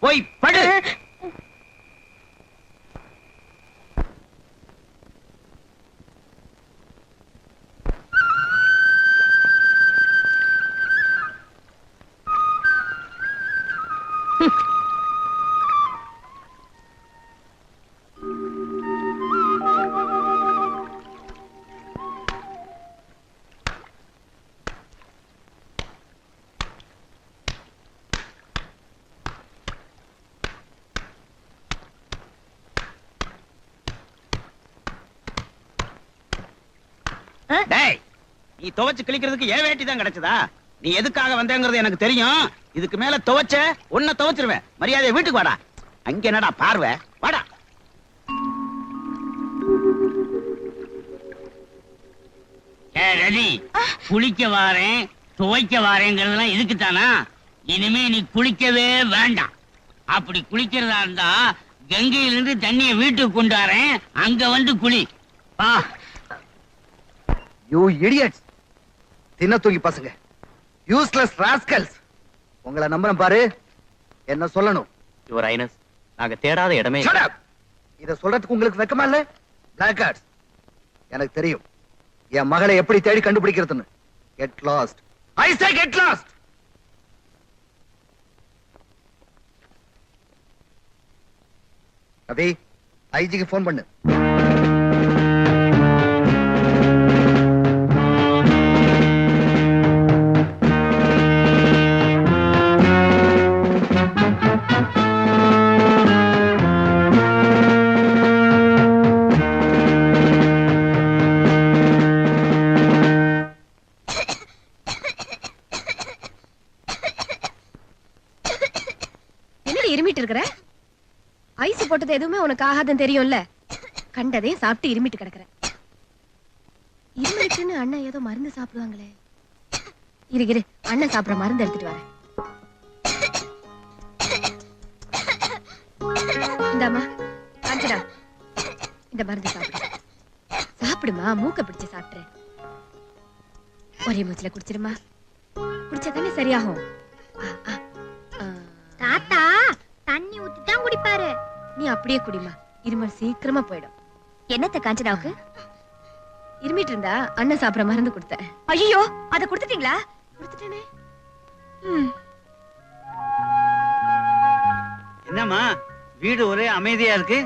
போய் படு. டேய், நீ துவைச்சு கிழிக்கிறதுக்கு ஏன் வேட்டி தான் கிடைச்சதா? நீ எதுக்காக வந்தேங்கிறது எனக்கு தெரியும். இதுக்கு மேல துவைச்ச உன்னை துவைச்சிருவேன். மரியாதையை வீட்டுக்கு வாடா. அங்க என்னடா பார்வை? வாடா. ரதி, குளிக்க வாரேன் துவைக்க வாரேங்கிறதுலாம் இதுக்கு தானா? இனிமே நீ குளிக்கவே வேண்டாம். அப்படி குளிக்கிறதா இருந்தா கங்கையிலிருந்து தண்ணியை வீட்டுக்கு கொண்டு வரேன், அங்க வந்து குளி. வா. யூ இடியட்ஸ், தின்ன தூங்கி பசங்க, யூஸ்லெஸ் ராஸ்கல்ஸ். உங்களை நம்புறேன் பாரு, என்ன சொல்லணும்? யுவர் ஹைனஸ், நாங்க தேடாத இடமே. Shut up! இத சொல்றதுக்கு உங்களுக்கு வெக்கமா இல்ல? பிளாக் கார்ட்ஸ், எனக்கு தெரியும் என் மகளை எப்படி தேடி கண்டுபிடிக்கிறதுன்னு. கெட் லாஸ்ட், ஐ சே கெட் லாஸ்ட். அபி, ஐஜிக்கு ஃபோன் பண்ணு. இருமிட்டு இருக்கிற? ஐஸ் போட்டது எதுவுமே உனக்கு ஆகாதுன்னு தெரியும்ல. கண்டதே சாப்பிட்டு இருமிட்டு கிடக்குற. இருமிட்டுன்னு அண்ணன் ஏதோ மருந்து சாப்பிடுவாங்களே. இரு, அண்ணன் சாப்பிடுற மருந்து எடுத்துட்டு வரேன். இந்தாமா காஞ்சனா, இந்த மருந்து சாப்பிடுமா. மூக்க பிடிச்சு சாப்பிட்டுறேன். ஒரே மூச்சுல குடிச்சிருமா. குடிச்சா தானே சரியாகும். தாத்தா தண்ணி ஊத்தி தான் குடிப்பாரு. நீ அப்படியே குடிமா, இருமல் சீக்கிரமா போயிடும். என்னத்த காஞ்சனாவுக்கு? இருமிட்டு இருந்தா அண்ணன் சாப்பிட மருந்து கொடுத்தேன். ஐயோ, அத கொடுத்துட்டீங்களா? கொடுத்துட்டேனே. என்னம்மா வீடு ஒரே அமைதியா இருக்கு,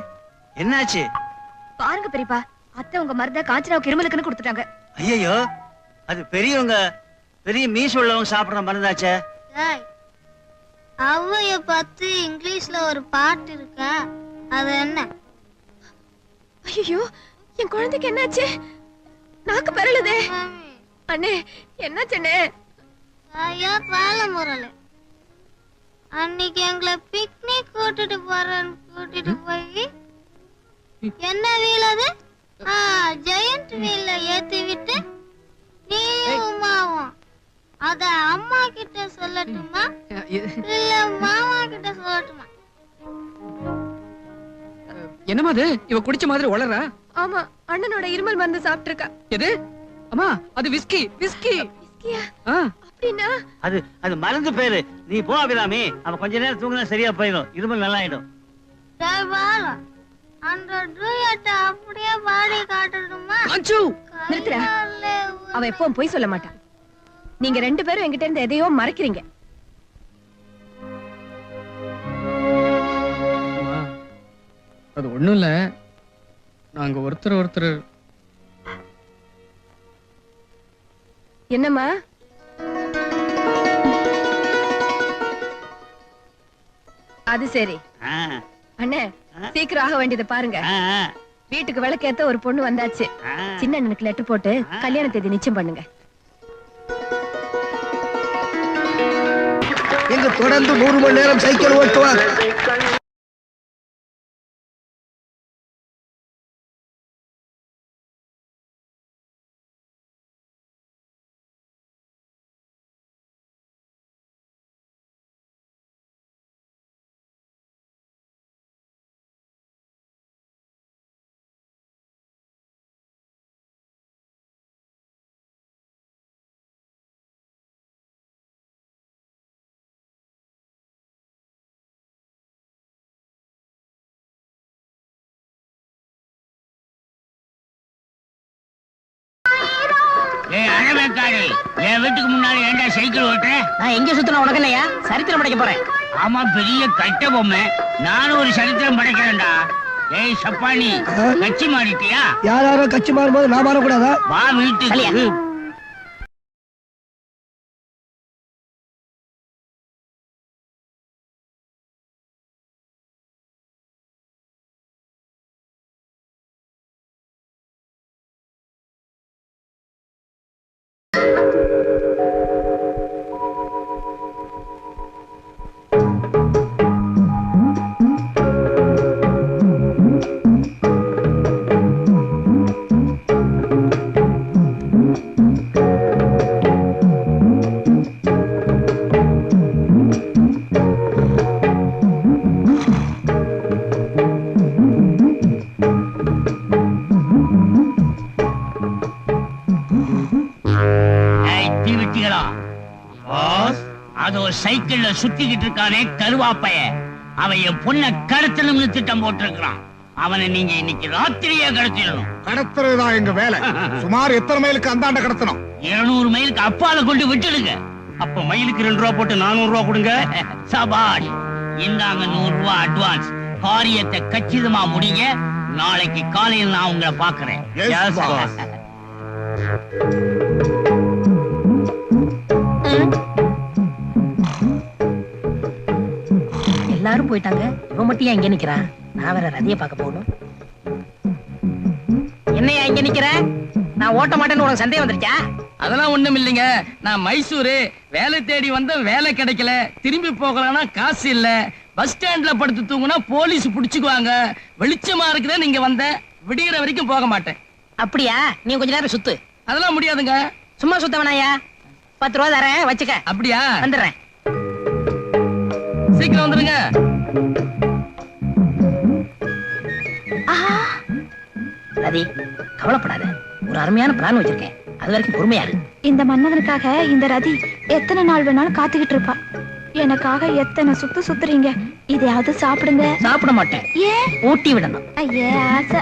என்னாச்சு? பாருங்க பெரியப்பா, அத்தை உங்க மருந்த காஞ்சனாவுக்கு இருமலுக்குன்னு கொடுத்துட்டாங்க. ஐயோ, அது பெரியவங்க, பெரிய மீச உள்ளவங்க சாப்பிடுற மருந்தாச்சே. அவ்வைய பார்த்து இங்கிலீஷ்ல ஒரு பாட்டு இருக்க, அது என்ன? ஐயோ, என் குழந்தைக்கு என்னாச்சு? நாக்கு பரலுதே. அண்ணே, என்னாச்சுண்ணே? ஐயா பாலமுரளு, அன்னைக்கு எங்களை பிக்னிக் கூட்டிட்டு போறேன்னு கூட்டிட்டு போய் என்ன வீல் அது? ஜெயண்ட் வீல்ல ஏத்தி விட்டு நீயும் உமாவும் அத அம்மா கிட்ட சொல்லட்டுமா இல்ல மாமா கிட்ட சொல்லட்டுமா? என்னமா அது? இவ குடிச்ச மாதிரி வளரா? ஆமா, அண்ணனோட இருமல் மருந்து சாப்பிட்டு இருக்கா. எது? அம்மா, அது விஸ்கி. விஸ்கியா? அப்படின்னா அது மருந்து பேரு. நீ போ அபிராமி, அவன் கொஞ்ச நேரம் தூங்கினா சரியா போயிடும், இருமல் நல்லா ஆயிடும். அந்த டூயட்ட அப்படியே பாடி காட்டணுமா? நிறுத்துற. அவ எப்பவும் போய் சொல்ல மாட்டான். நீங்க ரெண்டு பேரும் என்கிட்ட இருந்து எதையோ மறைக்கிறீங்க. அது ஒண்ணும் இல்ல, நாங்க ஒருத்தர் என்னம்மா? அது சரி. அண்ணே, சீக்கிரம் ஆக வேண்டியதை பாருங்க. வீட்டுக்கு விளக்கேத்த ஒரு பொண்ணு வந்தாச்சு. சின்ன அண்ணனுக்கு லெட்டர் போட்டு கல்யாண தேதி நிச்சயம் பண்ணுங்க. எங்க தொடர்ந்து 100 மணி நேரம் சைக்கிள் ஓட்டுவார். ஏய் அழவேக்காடு, என் வீட்டுக்கு முன்னாடி ஏன்டா சைக்கிள் ஓட்டுற? நான் எங்க சுத்தின உனக்கு இல்லையா? சரித்திரம் படைக்க போறேன். ஆமா, பெரிய கட்ட பொம்மை. நானும் ஒரு சரித்திரம் படைக்கிறேன்டா. ஏய் சப்பானி, கட்சி மாறிட்டியா? யாரும் கட்சி மாறும்போது நான் மாறக்கூடாதா? வா வீட்டுக்கு. அது ஒரு சைக்கிள்ல சுத்திக்கிட்டு இருக்கானே கருவாப்பைய, அவன் என் பொண்ண கடத்தணும்னு திட்டம் போட்டிருக்கான். அவனை நீங்க இன்னைக்கு ராத்திரியே கடத்திடணும். கடத்துறதுதான் எங்க வேலை. சுமார் எத்தனை மைலுக்கு அந்தாண்ட கடத்தணும்? 200 மைலுக்கு அப்பால கொண்டு விட்டுடுங்க. அப்ப மைலுக்கு 2 ரூபா போட்டு 400 ரூபா கொடுங்க. சபாஷ், இந்தாங்க 100 ரூபா அட்வான்ஸ். காரியத்தை கச்சிதமா முடிங்க. நாளைக்கு காலையில் நான் உங்களை பாக்குறேன். Yes, boss. எல்லாரும் போயிட்டாங்க, இவன் மட்டும் ஏன் இங்க நிக்கிறான்? நான் வேற ரதியை பார்க்க போகணும். என்னையா இங்க நிக்கிற? நான் ஓட்ட மாட்டேன்னு உனக்கு சந்தேகம் வந்துருச்சா? அதெல்லாம் ஒண்ணும் இல்லைங்க. நான் மைசூரு வேலை தேடி வந்த, வேலை கிடைக்கல. திரும்பி போகலாம்னா காசு இல்ல. பஸ் ஸ்டாண்ட்ல படுத்து தூங்குனா போலீஸ் புடிச்சுக்குவாங்க. வெளிச்சமா இருக்குதே நீங்க வந்த. விடிகிற வரைக்கும் போக மாட்டேன். அப்படியா? நீ கொஞ்ச நேரம் சுத்து. அதெல்லாம் முடியாதுங்க. சும்மா சுத்த வேணாயா? 10 ரூபா தரேன், வச்சுக்க. அப்படியா? வந்துடுறேன். சீக்கிரம் வந்துருங்க. ரதி, கவலைப்படாத. ஒரு அருமையான பிளான் வச்சிருக்கேன். அது வரைக்கும் பொறுமையா இரு. இந்த மன்னதனுக்காக இந்த ரதி எத்தனை நாள் வேணாலும் காத்துக்கிட்டு இருப்பா. எனக்காக எத்தனை சுத்துறீங்க. இதையாவது சாப்பிடுங்க. சாப்பிட மாட்டேன். ஏன்? ஊட்டி விடணும். ஐயே ஆசை.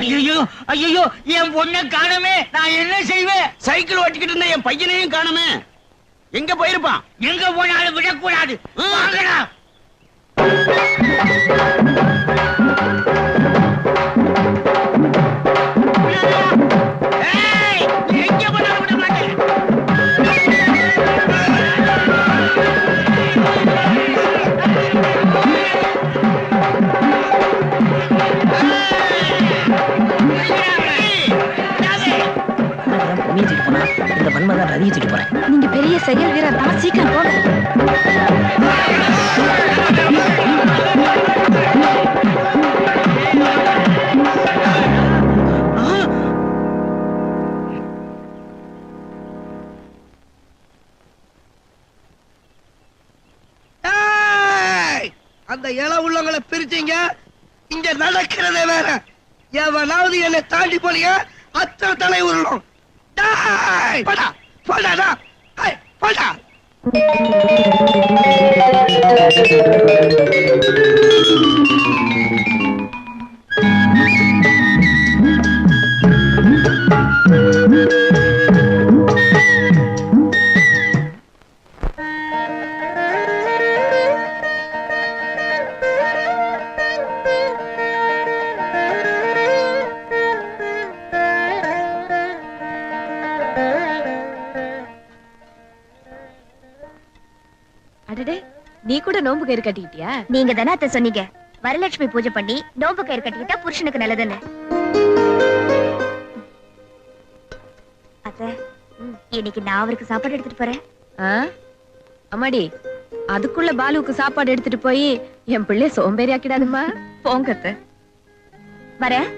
ஐயோ ஐயோ, என் பொண்ணை காணமே. நான் என்ன செய்வேன்? சைக்கிள் ஓட்டிக்கிட்டு இருந்த என் பையனையும் காணுமே. எங்க போயிருப்பான்? எங்க போனாலும் விடக்கூடாது. வாங்கடா. ஏய், எங்க போனாலும் விட மாட்டேன். இந்த மன்மதான் ரதியை தூக்கிட்டு போறேன். நீங்க பெரிய செயல் வீரர் தான். சீக்கிரம் போங்க. அந்த இல உள்ளவங்களை பிரிச்சீங்க. இங்க நடக்கிறதே வேற. எவனாவது என்னை தாண்டி போலிய அத்தனை தலை உருளும். போடா போடா போடா. அடடே, நீ கூட நோம்பு கயிறு கட்டிக்கிட்டியா? நீங்க தானே அத்தை சொன்னீங்க, வரலட்சுமி பூஜை பண்ணி நோம்பு கயிறு கட்டிக்கிட்டா புருஷனுக்கு நல்லதுன்னு. அத்தை, இன்னைக்கு நான் அவருக்கு சாப்பாடு எடுத்துட்டு போறேன். அம்மாடி, அதுக்குள்ள பாலுவுக்கு சாப்பாடு எடுத்துட்டு போய் என் பிள்ளை சோம்பேறி ஆக்கிடாதுமா. போங்க அத்தை. வரேன்.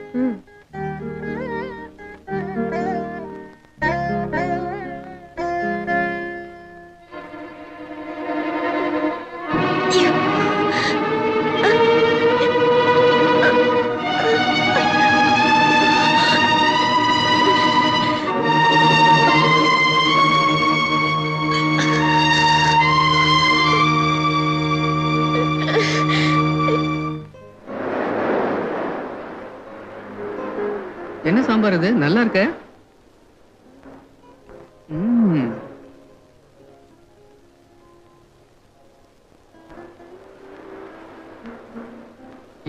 சார் இது நல்லா இருக்க?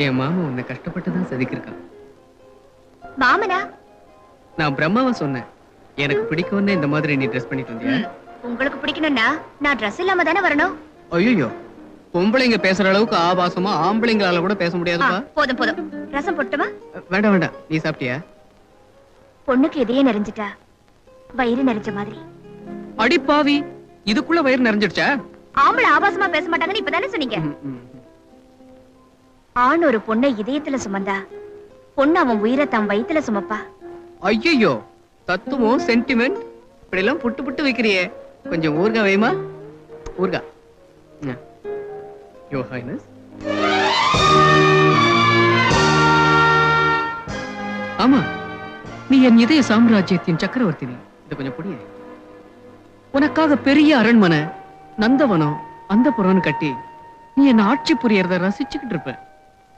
என் மாமா உன்னை கஷ்டப்பட்டுதான் செதுக்கிருக்கான். மாமனா? நான் பிரம்மாவை சொன்னேன். எனக்கு பிடிக்கும்னு இந்த மாதிரி நீ ட்ரெஸ் பண்ணிட்டு வந்தியா? உங்களுக்கு பிடிக்கணும்னா நான் ட்ரெஸ் இல்லாம தானே வரணும். ஐயோ, பொம்பளைங்க பேசுற அளவுக்கு ஆபாசமா ஆம்பளைங்களால கூட பேச முடியாதுப்பா. போதும் போதும், ரசம் போட்டுமா? வேண்டாம் வேண்டாம், நீ சாப்பிட்டியா? பொண்ணுக்கு இதே நிறைஞ்சிட்டா வயிறு நிறைஞ்ச மாதிரி. அடி பாவி, இதுக்குள்ள வயிறு நிறைஞ்சிடுச்சா? ஆம்பளை ஆபாசமா பேச மாட்டாங்கன்னு இப்பதானே சொன்னீங்க. ஆண் ஒரு பொண்ணை இதயத்துல சுமந்தா பொண்ணு அவன் உயிரை தம் வயித்துல சுமப்பா. ஐயோ, தத்துவம் சென்டிமெண்ட் இப்படி எல்லாம் புட்டு புட்டு வைக்கிறியே. கொஞ்சம் ஊர்கா வைமா. ஊர்கா. Your highness. ஆமா, நீ என் இதய சாம்ராஜ்யத்தின் சக்கரவர்த்தி. இது கொஞ்சம் புரிய. உனக்காக பெரிய அரண்மனை, நந்தவனம், அந்தப்புறம்னு கட்டி நீ என்ன ஆட்சி புரியறத ரசிச்சுக்கிட்டு இருப்ப.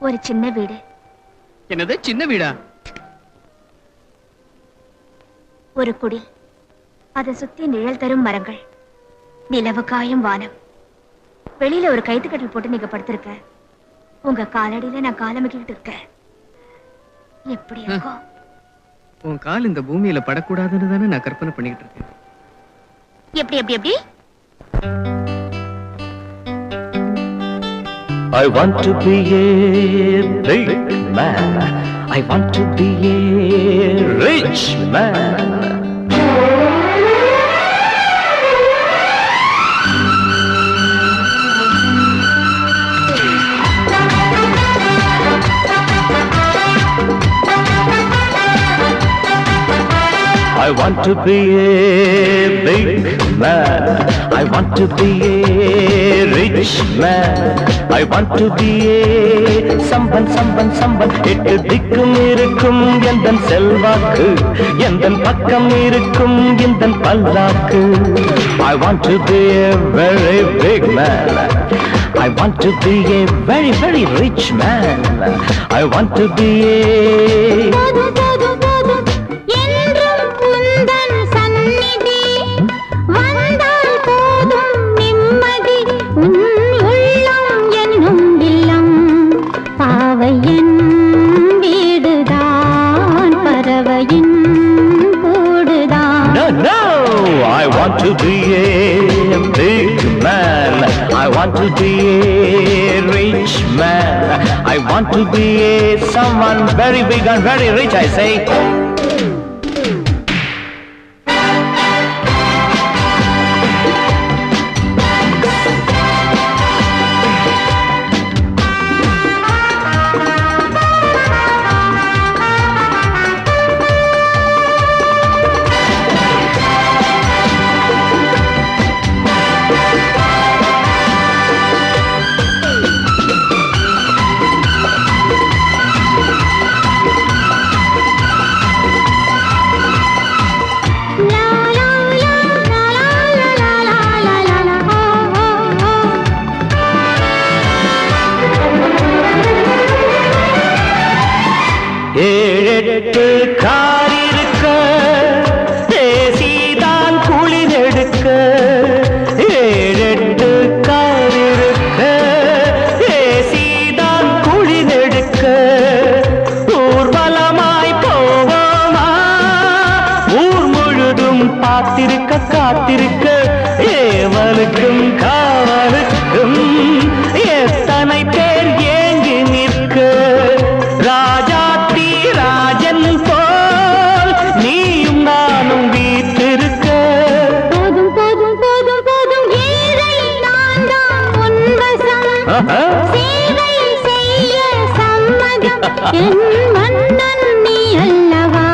ஒரு சின்ன வீடு. என்னது சின்ன வீடா? ஒரு குடில், அதை சுத்தி நிழல் தரும் மரங்கள், நிலவு காயும் வானம். வெளியில ஒரு கைத்துக்கட்டில் போட்டு நீங்க படுத்திருக்க. உங்க காலடியில நான் காலமிக்கிட்டு இருக்கேன். எப்படி இருக்கும்? உன் கால் இந்த பூமியில படக்கூடாதுன்னு தானே நான் கற்பனை பண்ணிக்கிட்டு இருக்கேன். எப்படி எப்படி எப்படி? I want to be a big man. I want to be a rich man. I want to be a big man. I want to be a rich man. I want to be a someone. எட்டு திக்கும் இருக்கும் எந்தன் செல்வாக்கு, எந்தன் பக்கம் இருக்கும் எந்தன் பல்லாக்கு. I want to be a very big man. I want to be a very very rich man. I want to be a I want to be a big man. I want to be a rich man. I want to be a someone very big and very rich, I say. ஏழெட்டு car இருக்க, தேசிதான் குளிரெடுக்க. ஏழெட்டு car இருக்க, தேசிதான் குளிரெடுக்க. ஊர்வலமாய் போவோமா, ஊர் முழுதும் பார்த்திருக்க காத்திருக்க. ஏவலுக்கும் காவலுக்கும் எத்தனை பேர் ஏங்கி நிற்க. ராஜா ராஜன் போல் நீயும் நானும் வீட்டிருக்க. போதும் போதும் போதும் போதும், ஏழை நான் தான் உன்வசம். சேவை செய்ய சம்மதம், என் மன்னன் நீ அல்லவா.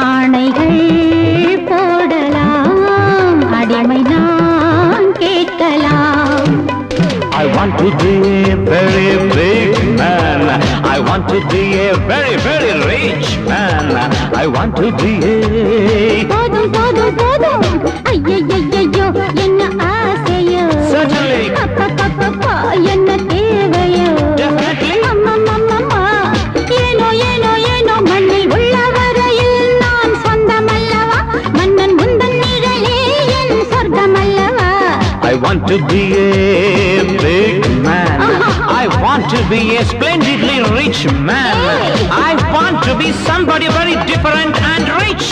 ஆணைகள் போடலாம், அடிமை நான் கேட்கலாம். I want to be a very big man. I want to be a very very rich man. I want to be a போதும் போதும் போதும், ஐயையையோ என்ன ஆசையோ. Certainly. அப்பப்பப்பப்பா என்ன தேவையோ. Definitely. அம்மம்மம்மம்மா, ஏனோ ஏனோ ஏனோ மண்ணில் உள்ள வரையில் want to be a big man. I want to be a splendidly rich man. I want to be somebody very different and rich.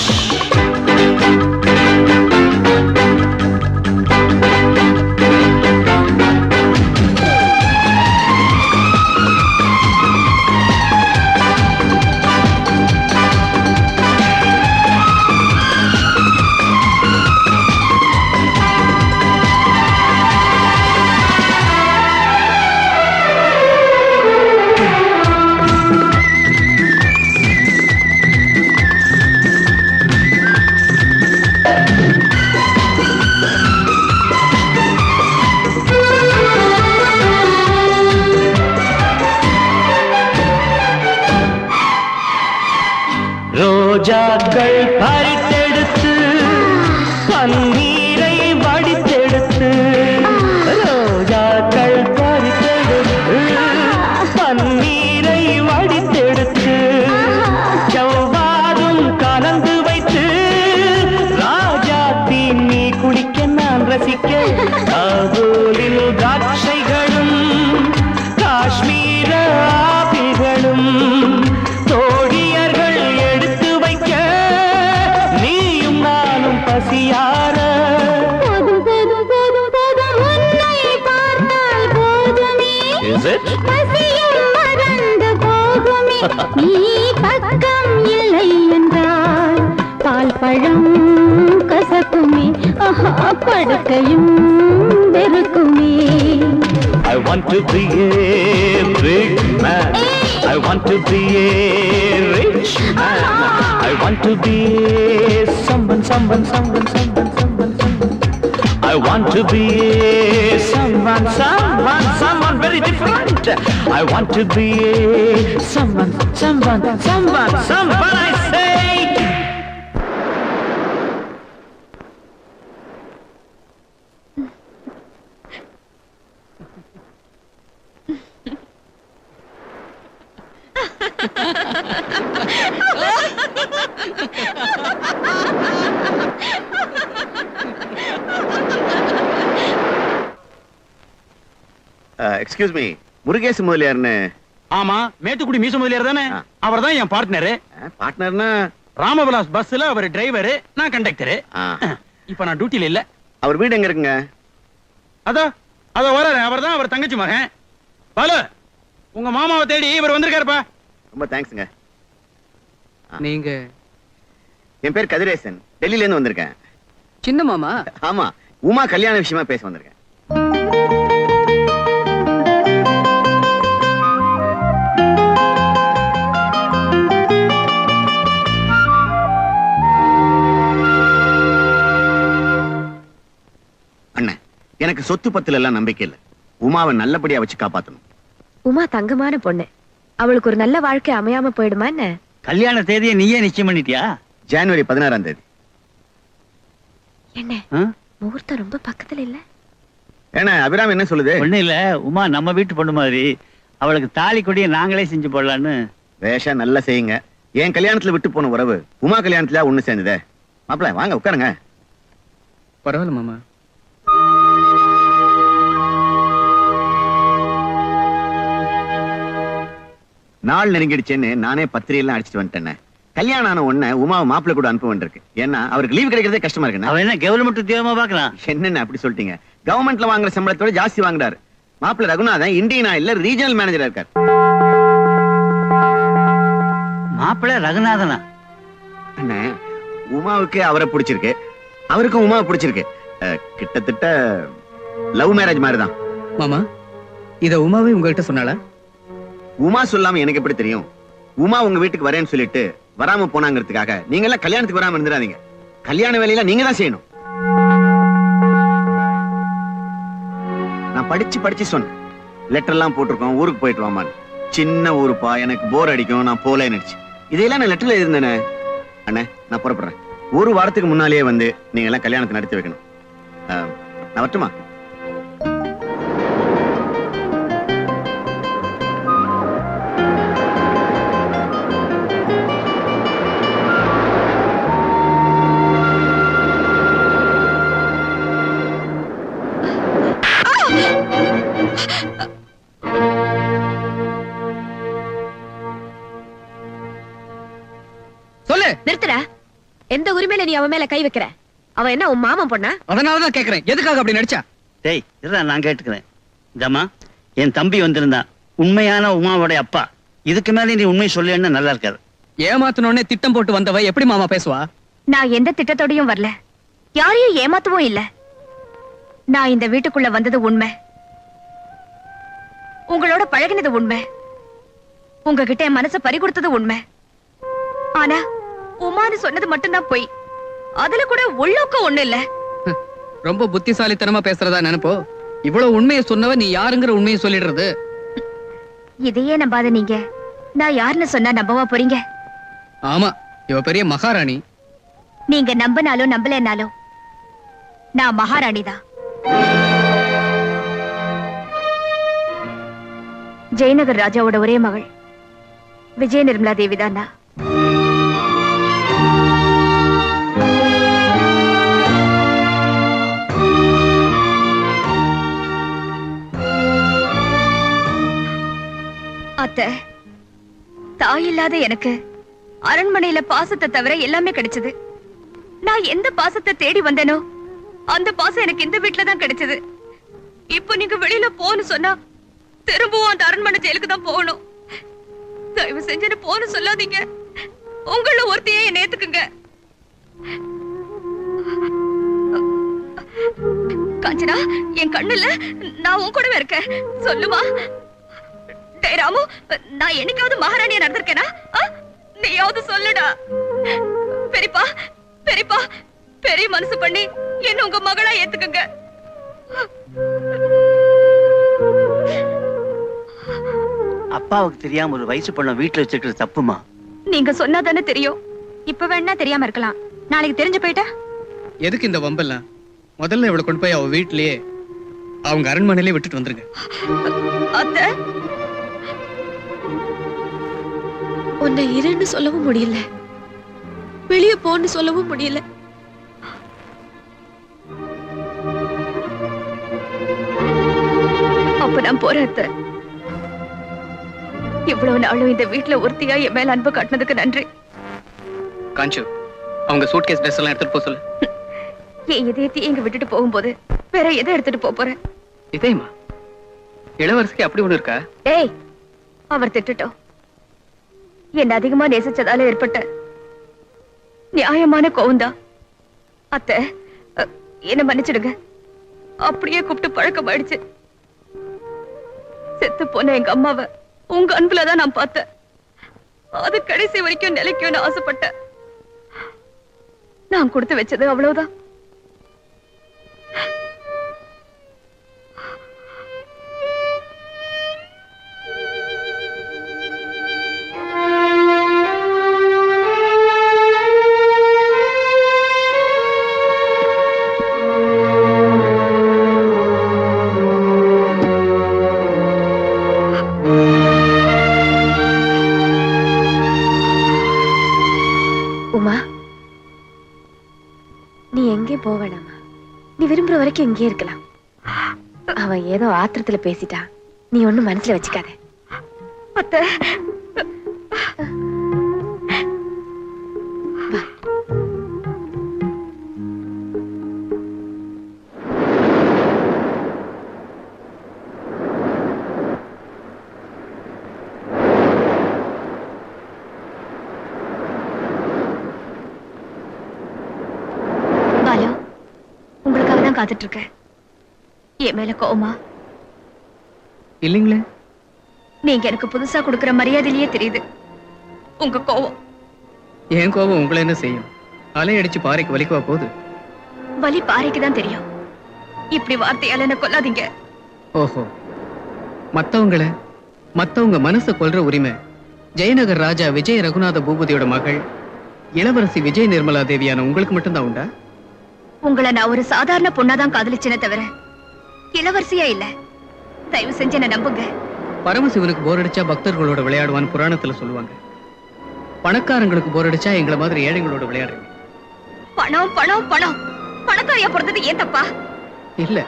ரோஜாக்கள் பறித்தெடுத்து பன்னீரை வடித்தெடுத்து ரோஜாக்கள் பறித்தெடுத்து பன்னீரை வடித்தெடுத்து செவ்வாதும் கலந்து வைத்து ராஜாத்தி நீ குடிக்க நான் ரசிக்க காபூலில் திராட்சைகளும் காஷ்மீர ஆப்பிள்களும் தோழியர்கள் எடுத்து வைக்க நீயும் நானும் பசியார போதும் போதும் போதும் போதும் உன்னை பார்த்தால் போதுமே Is it? பசியும் மறந்து போகுமே நீ பக்கம் இல்லை என்றால் பால் பழம் கசக்குமே ஆஹா படுக்கையும் வெறுக்குமே I want to be a big man. I want to be a rich man. I want to be someone. I want to be someone very different. I want to be someone. I say. Excuse me, Murugesa முதலியார்னு? ஆமா, மேட்டுக்குடி மீச முதலியார் தானே? அவர்தான் என் partner. பார்ட்னர்னா? Ramvilas பஸ்ல அவர் driver, நான் conductor. இப்ப நான் டியூட்டில இல்ல. அவர் வீடு எங்க இருக்குங்க? அதோ வராரு. அவர்தான் அவர் தங்கச்சி மகன் பாலு. உங்க மாமாவை தேடி இவர் வந்திருக்காருப்பா. ரொம்ப தேங்க்ஸ்ங்க. நீங்க? என் பேர் கதிரேசன், டெல்லியில இருந்து வந்திருக்கேன். சின்ன மாமா? ஆமா, உமா கல்யாண விஷயமா பேச வந்திருக்கேன். அண்ணன், எனக்கு சொத்து பத்துல எல்லாம் நம்பிக்கை இல்ல. உமாவை நல்லபடியா வச்சு காப்பாத்தணும். உமா தங்கமான பொண்ணு, அவளுக்கு ஒரு நல்ல வாழ்க்கை அமையாம போயிடுமா என்ன? கல்யாண தேதியை நீயே நிச்சயம் பண்ணிட்டியா? ஜனவரி 16ஆம் தேதி. என்ன முகூர்த்தம் ரொம்ப பக்கத்துல இல்ல? ஏன்னா அபிராம் என்ன சொல்லுது? ஒண்ணு இல்ல, உமா நம்ம வீட்டு பொண்ணு மாதிரி, அவளுக்கு தாலி கொடியை நாங்களே செஞ்சு போடலான்னு. வேஷா நல்லா செய்யுங்க. என் கல்யாணத்துல விட்டு போன உறவு உமா கல்யாணத்துல ஒண்ணு சேர்ந்ததே. மாப்பிள்ள வாங்க உட்காருங்க. பரவாயில்ல மாமா. நாள் நெருங்கிடுச்சேன்னு நானே பத்திரியெல்லாம் அடிச்சுட்டு வந்துட்டேன். கல்யாணம் ஆன உடனே உமாவை மாப்பிள்ள கூட அனுப்ப வேண்டியிருக்கு. ஏன்னா அவருக்கு லீவ் கிடைக்கிறதே கஷ்டமா இருக்கு. அவன் என்ன கவர்மெண்ட் உத்தியோகமா பாக்கலாம்? என்னென்ன அப்படி சொல்லிட்டீங்க? கவர்மெண்ட்ல வாங்குற சம்பளத்தோட ஜாஸ்தி வாங்குறாரு. மாப்பிள்ள ரகுநாதன் இந்தியன் ஆயில்ல ரீஜனல் மேனேஜரா இருக்கார். மாப்பிள்ள ரகுநாதனா? அண்ணே, உமாவுக்கு அவரை பிடிச்சிருக்கு, அவருக்கும் உமாவை பிடிச்சிருக்கு. கிட்டத்தட்ட லவ் மேரேஜ் மாதிரிதான். மாமா, இத உமாவே உங்ககிட்ட சொன்னாளா? உமா சொல்லாம எனக்கு எப்படி தெரியும்? உமா உங்க வீட்டுக்கு வரேன்னு சொல்லிட்டு வராம போனாங்கிறதுக்காக நீங்க எல்லாம் கல்யாணத்துக்கு வராம இருந்துடாதீங்க. கல்யாண வேலையில நீங்க தான் செய்யணும். நான் படிச்சு சொன்னேன். லெட்டர் எல்லாம் போட்டிருக்கோம், ஊருக்கு போயிட்டு வாமான்னு. சின்ன ஊருப்பா, எனக்கு போர் அடிக்கும், நான் போலேன்னு. இதையெல்லாம் நான் லெட்டர்ல எழுதினேனே. அண்ணே, நான் புறப்படுறேன். ஒரு வாரத்துக்கு முன்னாலேயே வந்து நீங்க எல்லாம் கல்யாணத்தை நடத்தி வைக்கணும். நான் வரட்டுமா? சொல்லு. நிறுத்துற. எந்த உரிமையில நீ அவன் மேல கை வைக்கிற? அவன் என்ன உன் மாமன் பொண்ணா? அதனாலதான் கேக்குறேன், எதுக்காக அப்படி நடிச்சா? டேய் இதுதான் நான் கேட்டுக்கிறேன். இந்தம்மா என் தம்பி வந்திருந்தான், உண்மையான உமாவோட அப்பா. இதுக்கு மேல நீ உண்மை சொல்லேன்னு நல்லா இருக்காது. ஏமாத்தணும்னே திட்டம் போட்டு வந்தவ எப்படி மாமா பேசுவா? நான் எந்த திட்டத்தோடையும் வரல, யாரையும் ஏமாத்தவும் இல்ல. நான் இந்த வீட்டுக்குள்ள வந்தது உண்மை, உங்களோட பழகினது உண்மை, உங்ககிட்ட என் மனசை பறி கொடுத்தது உண்மை. ஆனா உமான்னு சொன்னது மட்டும்தான் போய், அதுல கூட உள்ளோக்கம் ஒண்ணு இல்ல. ரொம்ப புத்திசாலித்தனமா பேசுறதா நினைப்போ. இவ்வளவு உண்மையை சொன்னவ நீ யாருங்கிற உண்மையை சொல்லிடுறது. இதையே நம்பாத நீங்க நான் யாருன்னு சொன்னா நம்பவா போறீங்க? ஆமா, இவ பெரிய மகாராணி. நீங்க நம்பினாலும் நம்பலனாலும் நான் மகாராணி தான். ஜெயநகர் ராஜாவோட ஒரே மகள் விஜய நிர்மலா தேவி தான் நான். அத்தை, தாய் இல்லாத எனக்கு அரண்மனையில பாசத்தை தவிர எல்லாமே கிடைச்சது. நான் எந்த பாசத்தை தேடி வந்தேனோ அந்த பாசம் எனக்கு இந்த வீட்டுல தான் கிடைச்சது. இப்போ நீங்க வெளியில போன்னு சொன்னா திரும்பவும் அந்த அரண்மனை ஜெயிலுக்கு தான் போகணும். தயவு செஞ்சு போன்னு சொல்லாதீங்க. உங்கள ஒருத்தையே என்ன ஏத்துக்குங்க. காஞ்சனா, என் கண்ணுல நான் உன் கூடவே இருக்கேன். சொல்லுமா. டேய் ராமு, நான் என்னைக்காவது மகாராணியா நடந்திருக்கேனா? நீயாவது சொல்லுடா. பெரியப்பா, பெரியப்பா, பெரிய மனசு பண்ணி என்ன உங்க மகளா ஏத்துக்குங்க. அப்பாவுக்கு தெரியாம ஒரு வயசு பொண்ண வீட்டுல வச்சிருக்கிறது தப்புமா? நீங்க சொன்னாதானே தெரியும். இப்ப வேணா தெரியாம இருக்கலாம், நாளைக்கு தெரிஞ்சு போயிட்டா? எதுக்கு இந்த வம்பெல்லாம்? முதல்ல இவளை கொண்டு போய் அவ வீட்லயே அவங்க அரண்மனையிலே விட்டுட்டு வந்துருங்க. அத்தை, உன்னை இருன்னு சொல்லவும் முடியல, வெளியே போன்னு சொல்லவும் முடியல. அப்ப நான் போறேன் அத்தை. இவ்வளவு நாளும் இந்த வீட்டுல ஒருத்தியா என் மேல அன்பு காட்டினதுக்கு நன்றி. காஞ்சு, அவங்க சூட்கேஸ் ட்ரெஸ் எல்லாம் எடுத்துட்டு போக சொல்லு. என் இதயத்தையும் இங்க விட்டுட்டு போகும்போது வேற எதை எடுத்துட்டு போறேன்? இதேமா, இளவரசிக்கு அப்படி ஒண்ணு இருக்கா? டேய், அவர் திட்டட்டும். என்ன அதிகமா நேசிச்சதால ஏற்பட்ட நியாயமான கோவம்தான். அத்தை, என்ன மன்னிச்சிடுங்க. அப்படியே கூப்பிட்டு பழக்கமாயிடுச்சு. செத்து போன எங்க அம்மாவை உங்க அன்புலதான் நான் பார்த்தேன். அது கடைசி வரைக்கும் நிலைக்கும்னு ஆசைப்பட்டேன். நான் கொடுத்து வச்சது அவ்வளவுதான். உமா, நீ எங்கே போவேணாமா? நீ விரும்புற வரைக்கும் இங்கே இருக்கலாம். அவன் ஏதோ ஆத்திரத்துல பேசிட்டான், நீ ஒண்ணும் மனசுல வச்சுக்காத. அத்தை, உங்களுக்காக தான் காத்துட்டு இருக்கேன். என் மேல கோவமா? இல்லீங்களே. நீங்க எனக்கு புதுசா கொடுக்கிற மரியாதையிலேயே தெரியுது உங்க கோவம். என் கோபம் உங்களை என்ன செய்யும்? அலை அடிச்சு பாறைக்கு வலிக்குவா போகுது? வலி பாறைக்கு தான் தெரியும். இப்படி வார்த்தையால என்ன கொல்லாதீங்க. ஓஹோ, மத்தவங்க மனசை கொல்ற உரிமை ஜெயநகர் ராஜா விஜய ரகுநாத பூபதியோட மகள் இளவரசி விஜய நிர்மலா தேவியான உங்களுக்கு மட்டும்தான் உண்டா? உங்களை நான் ஒரு சாதாரண பொண்ணாதான் காதலிச்சேனே தவிர இளவரசியா இல்ல. தயவு செஞ்சு என்ன நம்புங்க. பரமசிவனுக்கு போர் அடிச்சா பக்தர்களோட விளையாடுவான்னு புராணத்துல சொல்லுவாங்க. பணக்காரங்களுக்கு போர் அடிச்சா எங்களை மாதிரி ஏழைகளோட விளையாடுறீங்க. பணம் பணம் பணம். பணக்காரியா பிறந்தது ஏன் தப்பா? இல்ல,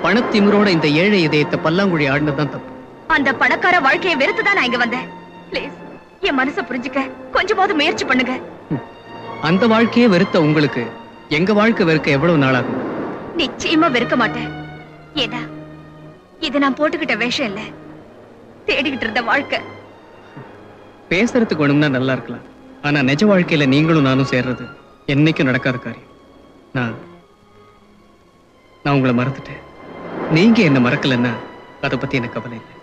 பணத்திமிரோட இந்த ஏழை இதயத்தை பல்லாங்குழி ஆடினதுதான் தப்பு. அந்த பணக்கார வாழ்க்கையை வெறுத்துதான் நான் இங்க வந்தேன். ப்ளீஸ் என் மனசை புரிஞ்சுக்க கொஞ்சமாவது முயற்சி பண்ணுங்க. அந்த வாழ்க்கையே வெறுத்த உங்களுக்கு எங்க வாழ்க்கை வெறுக்க எவ்வளவு நாளாகும்? நிச்சயமா வெறுக்க மாட்டேன். ஏன்னா இது நான் போட்டுக்கிட்ட வேஷம் இல்ல, தேடிக்கிட்டு இருந்த வாழ்க்கை. பேசுறதுக்கு வேணும்னா நல்லா இருக்கலாம், ஆனா நிஜ வாழ்க்கையில நீங்களும் நானும் சேர்றது என்னைக்கும் நடக்காத காரியம். நான் உங்களை மறந்துட்டேன், நீங்க என்ன மறக்கலன்னா அதை பத்தி எனக்கு கவலை இல்லை.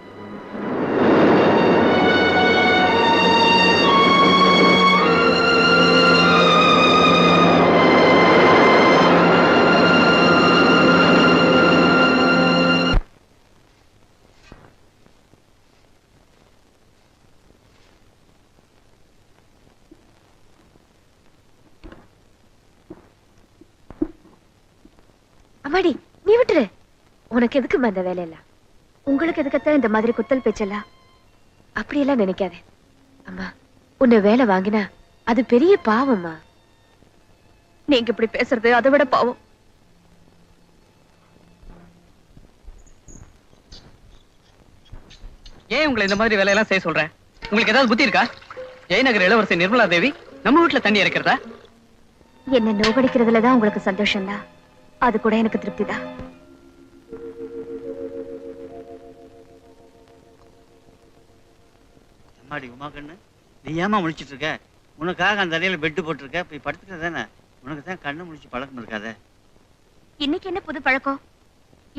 அம்மாடி நீ விட்டுரு, உனக்கு எதுக்கு அந்த வேலையெல்லாம்? உங்களுக்கு எதுக்கத்தான் இந்த மாதிரி குத்தல் பேச்செல்லாம்? அப்படியெல்லாம் நினைக்காதே அம்மா. உன்னை வேலை வாங்கினா அது பெரிய பாவம்மா. நீங்க இப்படி பேசுறது அதை விட பாவம். ஏன் உங்களை இந்த மாதிரி வேலையெல்லாம் செய்ய சொல்றேன்? உங்களுக்கு ஏதாவது புத்தி இருக்கா? ஜெயநகர் இளவரசி நிர்மலா தேவி நம்ம வீட்டுல தண்ணி இறக்கிறதா? என்ன நோகடிக்கிறதுலதான் உங்களுக்கு சந்தோஷம் தான், அது கூட எனக்கு திருப்தி தான். அம்மாடி உமா கண்ணு, நீ ஏமா முழிச்சிட்டு இருக்க? உனக்காக அந்த அறையில பெட்டு போட்டிருக்க, போய் படுத்துக்க தானே. உனக்கு தான் கண்ணு முழிச்சு பழக்கம் இருக்காத. இன்னைக்கு என்ன புது பழக்கம்?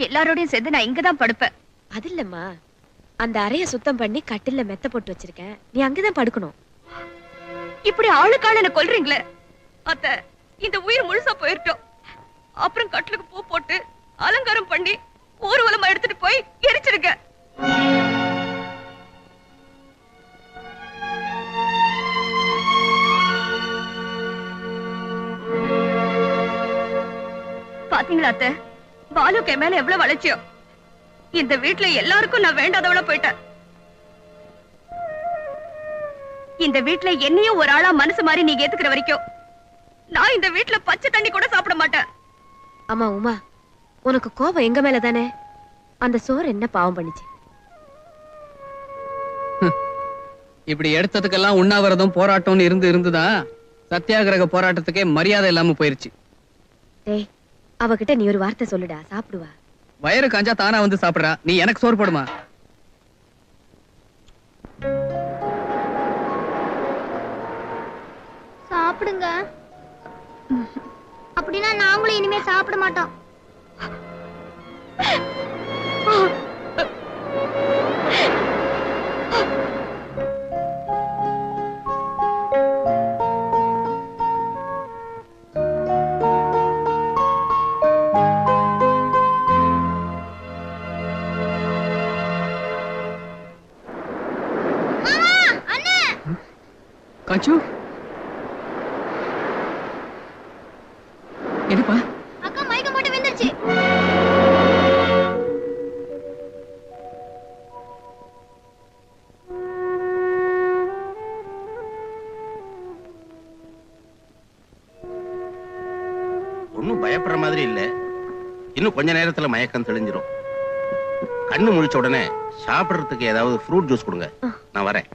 எல்லாரோடையும் சேர்ந்து நான் இங்கதான் படுப்பேன். அது இல்லம்மா, அந்த அறைய சுத்தம் பண்ணி கட்டில்ல மெத்த போட்டு வச்சிருக்கேன், நீ அங்கதான் படுக்கணும். இப்படி ஆளுக்கான என்ன கொல்றீங்களே அத்தை, இந்த உயிர் முழுசா போயிட்டோம். அப்புறம் கட்டிலுக்கு பூ போட்டு அலங்காரம் பண்ணி ஊர்வலமா எடுத்துட்டு போய் எரிச்சிருக்க. பாத்தீங்களா அத்தை, பாலுக்கு மேல எவ்வளவு வளர்ச்சியோ. இந்த வீட்டுல எல்லாருக்கும் நான் வேண்டாதவள போயிட்டேன். இந்த வீட்டுல என்னையும் ஒரு ஆளா மனசு மாதிரி நீங்க ஏத்துக்கிற வரைக்கும் நான் இந்த வீட்டுல பச்சை தண்ணி கூட சாப்பிட மாட்டேன். அம்மா உமா, உனக்கு கோபம் எங்க மேல தானே? அந்த சோறு என்ன பாவம் பண்ணிச்சு? இப்படி எடுத்ததுக்கெல்லாம் உண்ணாவிரதம் போராட்டம்னு இருந்துதான் சத்தியாகிரக போராட்டத்துக்கே மரியாதை இல்லாம போயிருச்சு. டேய், அவகிட்ட நீ ஒரு வார்த்தை சொல்லுடா, சாப்பிடுவா. வயிறு காஞ்சா தானா வந்து சாப்பிடுறா, நீ எனக்கு சோறு போடுமா? சாப்பிடுங்க, அப்படின்னா நாங்களும் இனிமே சாப்பிட மாட்டோம். காச்சு, என்னப்பா? அக்கா மயக்கம் போட்டு விழுந்துருச்சு. ஒன்னும் பயப்படுற மாதிரி இல்ல, இன்னும் கொஞ்ச நேரத்துல மயக்கம் தெளிஞ்சிரும். கண்ணு முழிச்ச உடனே சாப்பிடுறதுக்கு ஏதாவது ஃப்ரூட் ஜூஸ் கொடுங்க, நான் வரேன்.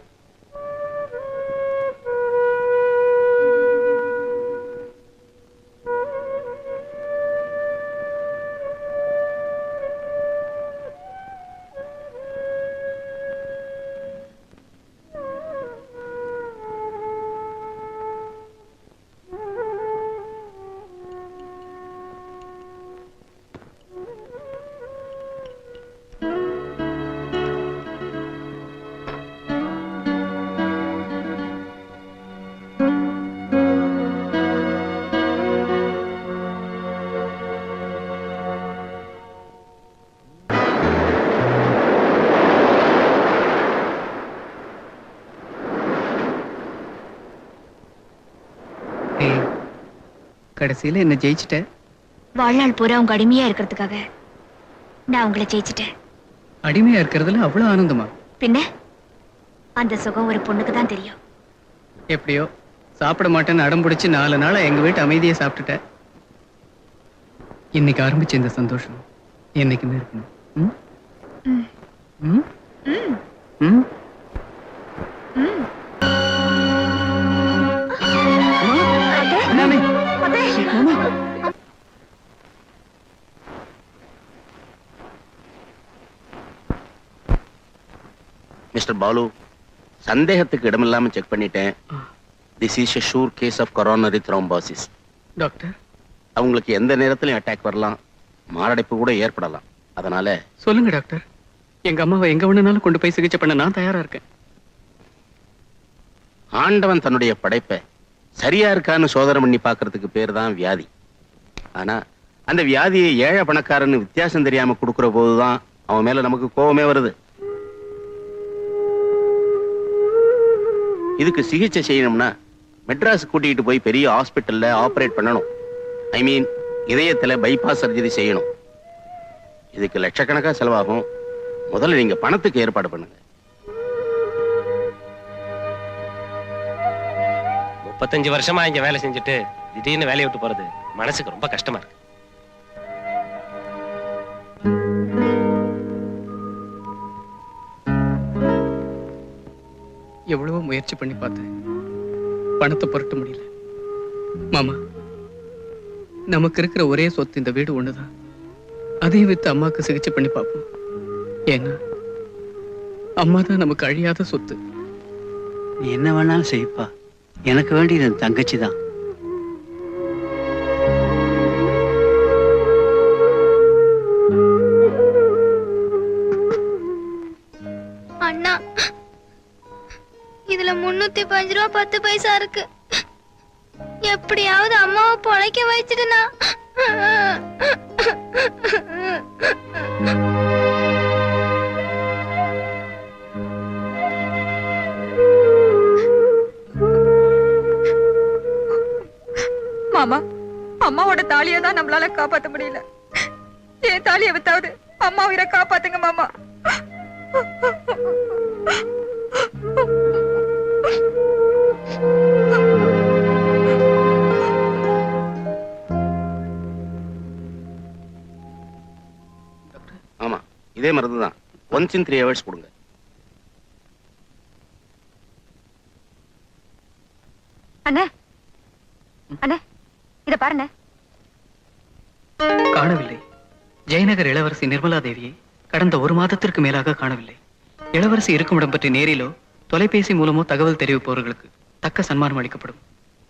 கடைசியில என்ன ஜெயிச்சிட்ட. வாழ்நாள் பூரா உங்க அடிமையா இருக்கிறதுக்காக நான் உங்களை ஜெயிச்சிட்டேன். அடிமையா இருக்கிறதுல அவ்வளவு ஆனந்தமா? பின்ன அந்த சுகம் ஒரு பொண்ணுக்கு தான் தெரியும். எப்படியோ சாப்பிட மாட்டேன்னு அடம் பிடிச்சு 4 நாளா எங்க வீட்டு அமைதியை சாப்பிட்டுட்ட. இன்னைக்கு ஆரம்பிச்ச இந்த சந்தோஷம் என்னைக்குமே இருக்கணும். ம்? ம். ம்? ம். ம்? ம். என்னம்மே? மிஸ்டர் பாலு, சந்தேகத்துக்கு இடமில்லாம செக் பண்ணிட்டேன். This is a sure case of coronary thrombosis. Doctor, அவங்களுக்கு எந்த நேரத்திலும் அட்டாக் வரலாம், மாரடைப்பு கூட ஏற்படலாம். அதனால சொல்லுங்க டாக்டர். எங்க அம்மாவை எங்க வேணும்னாலும் கொண்டு போய் சிகிச்சை பண்ண நான் தயாரா இருக்கேன். ஆண்டவன் தன்னுடைய படைப்பை சரியா இருக்கான்னு சோதனை பண்ணி பார்க்கிறதுக்கு பேர் தான் வியாதி. ஆனா அந்த வியாதியை ஏழை பணக்காரன்னு வித்தியாசம் தெரியாம கொடுக்கிற போதுதான் அவன் மேல நமக்கு கோபமே வருது. இதுக்கு சிகிச்சை செய்யணும்னா மெட்ராஸ் கூட்டிட்டு போய் பெரிய ஹாஸ்பிட்டல்ல ஆபரேட் பண்ணணும். ஐ மீன் இதயத்துல பைபாஸ் சர்ஜரி செய்யணும். இதுக்கு லட்சக்கணக்கா செலவாகும். முதல்ல நீங்க பணத்துக்கு ஏற்பாடு பண்ணுங்க. 35 வருஷமா இங்க வேலை செஞ்சுட்டு திடீர்னு வேலையை விட்டு போறது மனசுக்கு ரொம்ப கஷ்டமா இருக்கு. எவ்வளவோ முயற்சி பண்ணி பார்த்தேன், பணத்தை புரட்ட முடியல. மாமா, நமக்கு இருக்கிற ஒரே சொத்து இந்த வீடு ஒண்ணுதான். அதையும் வித்து அம்மாவுக்கு சிகிச்சை பண்ணி பார்ப்போம். ஏன்னா அம்மா தான் நமக்கு அழியாத சொத்து. நீ என்ன வேணாலும் செய்ப்பா, எனக்கு வேண்டியது என் தங்கச்சி தான். அண்ணா, இதுல 305 ரூபா 10 பைசா இருக்கு. எப்படியாவது அம்மாவை பொழைக்க வச்சிடுனா. மாமா, அம்மாவோட தாலியை தான் நம்மளால காப்பாத்த முடியல. என் தாலியை வித்தாவது அம்மா உயிரை காப்பாத்துங்க மாமா. ஆமா, இதே மருந்து தான். ஒன்ஸ் இன் 3 hours கொடுங்க. அண்ணே, அண்ணே, இத பாருண்ணே. காணவில்லை. ஜெயநகர் இளவரசி நிர்மலா தேவியை கடந்த 1 மாதத்திற்கு மேலாக காணவில்லை. இளவரசி இருக்குமிடம் பற்றி நேரிலோ தொலைபேசி மூலமோ தகவல் தெரிவிப்பவர்களுக்கு தக்க சன்மானம் அளிக்கப்படும்.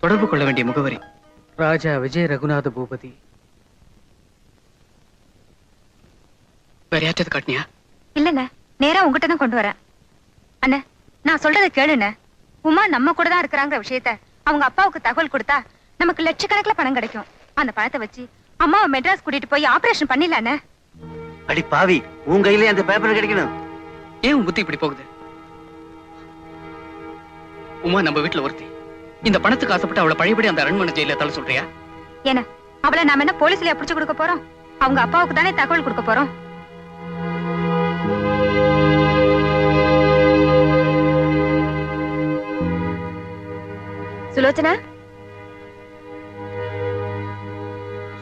தொடர்பு கொள்ள வேண்டிய முகவரி ராஜா விஜய ரகுநாத பூபதி. வேற யார்ட்டது காட்டினியா? இல்லண்ணே, நேரா உங்ககிட்ட தான் கொண்டு வரேன். அண்ணே, நான் சொல்றதை கேளுண்ணே. உமா நம்ம கூட தான் இருக்கிறாங்கிற விஷயத்த அவங்க அப்பாவுக்கு தகவல் கொடுத்தா நமக்கு லட்சக்கணக்கில் பணம் கிடைக்கும். அந்த பணத்தை வச்சு அம்மாவை மெட்ராஸ் கூட்டிட்டு போய் ஆபரேஷன் பண்ணிடலாண்ணே. அடி பாவி, உன் கையிலே அந்த பேப்பர் கிடைக்கணும். ஏன் உன் புத்தி இப்படி போகுது? உமா நம்ம வீட்டுல ஒருத்தி. இந்த பணத்துக்கு ஆசைப்பட்டு அவளை பழையபடி அந்த அரண்மனை ஜெயில தள்ள சொல்றியா? என்ன, அவளை நாம என்ன போலீஸ்ல பிடிச்சு கொடுக்க போறோம்? அவங்க அப்பாவுக்கு தானே தகவல் கொடுக்க போறோம். சுலோச்சனா,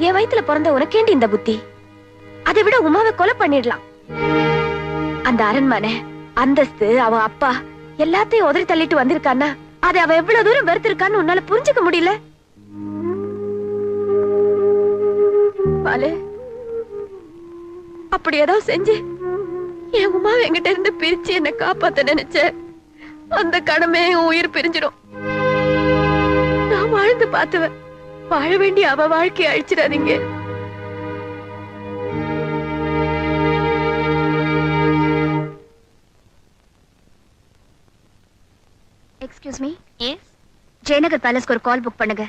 என் வயித்துல பிறந்த உனக்கேண்டி இந்த புத்தி? அதை விட உமாவை கொலை பண்ணிடலாம். அந்த அரண்மனை, அந்தஸ்து, அவன் அப்பா எல்லாத்தையும் உதறி தள்ளிட்டு வந்திருக்கான்னா அதை அவ எவ்வளவு தூரம் வெறுத்திருக்கான்னு உன்னால புரிஞ்சுக்க முடியல. பாலு, அப்படி ஏதாவது செஞ்சு என் உமாவை என்கிட்ட இருந்து பிரிச்சு என்ன காப்பாத்த நினைச்ச அந்த கடமை உயிர் பிரிஞ்சிடும். நான் வாழ்ந்து பார்த்துவேன். வாழ வேண்டிய அவ வாழ்க்கையை அழிச்சிடாதீங்க. Excuse me. எஸ், ஜெயநகர் பேலஸ்க்கு ஒரு கால் புக் பண்ணுங்க.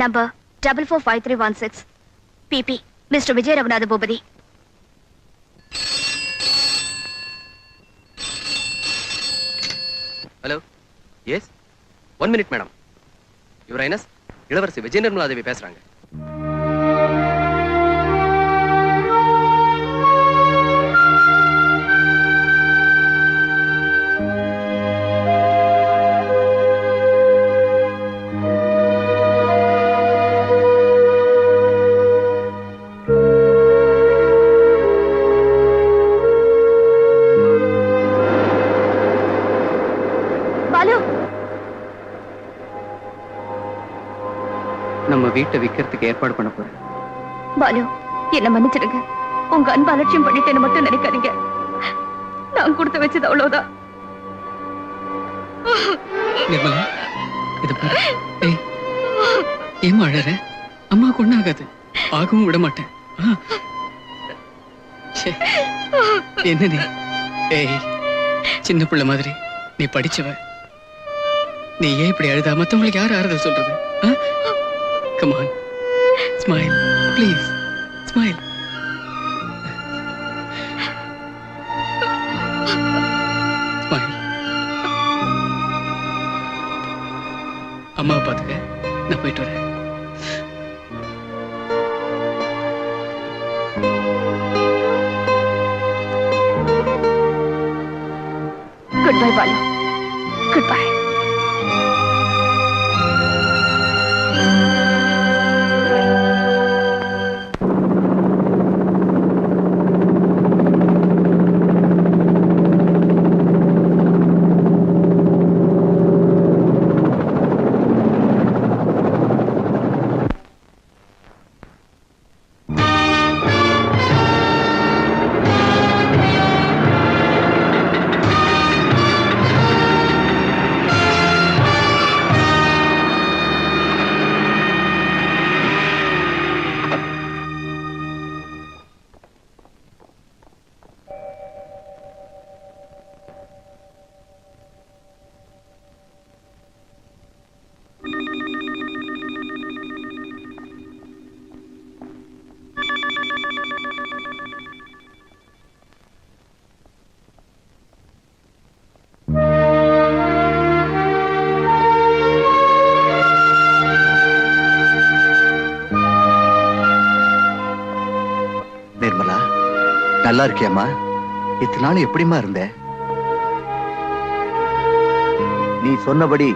Number 445316. PP mister Vijaya Raghunatha Boopathi. Hello. Yes, 1 minute madam. Your highness, இளவரசி விஜய நிர்மலா தேவி பேசுறாங்க. நான் வீட்டை விக்கிறதுக்கு ஏற்பாடு பண்ண போறேன். பாலு, என்ன மன்னிச்சிடுங்க. உங்க அன்பு அலட்சியம் பண்ணிட்டேன்னு மட்டும் நினைக்காதீங்க. நான் கொடுத்து வச்சது அவ்வளவுதான். நிர்மலா, இது பாரு. ஏய், ஏம்மா அழற? அம்மாவுக்கு ஒண்ணாகாது, ஆகவும் விட மாட்டேன். என்ன நீ? ஏய், சின்ன பிள்ளை மாதிரி நீ படிச்சவ. நீ ஏன் இப்படி அழுதா? மத்தவங்களுக்கு யார் ஆறுதல் சொல்றது? Come on, smile please, smile. Smile. அம்மாவை பாத்துக்க, நான் போயிட்டு வரேன். Goodbye, Balu. Goodbye. நிர்மலா, நல்லா இருக்கியம்மா? இத்தனை நாள் எப்படிமா இருந்த? நீ சொன்னபடி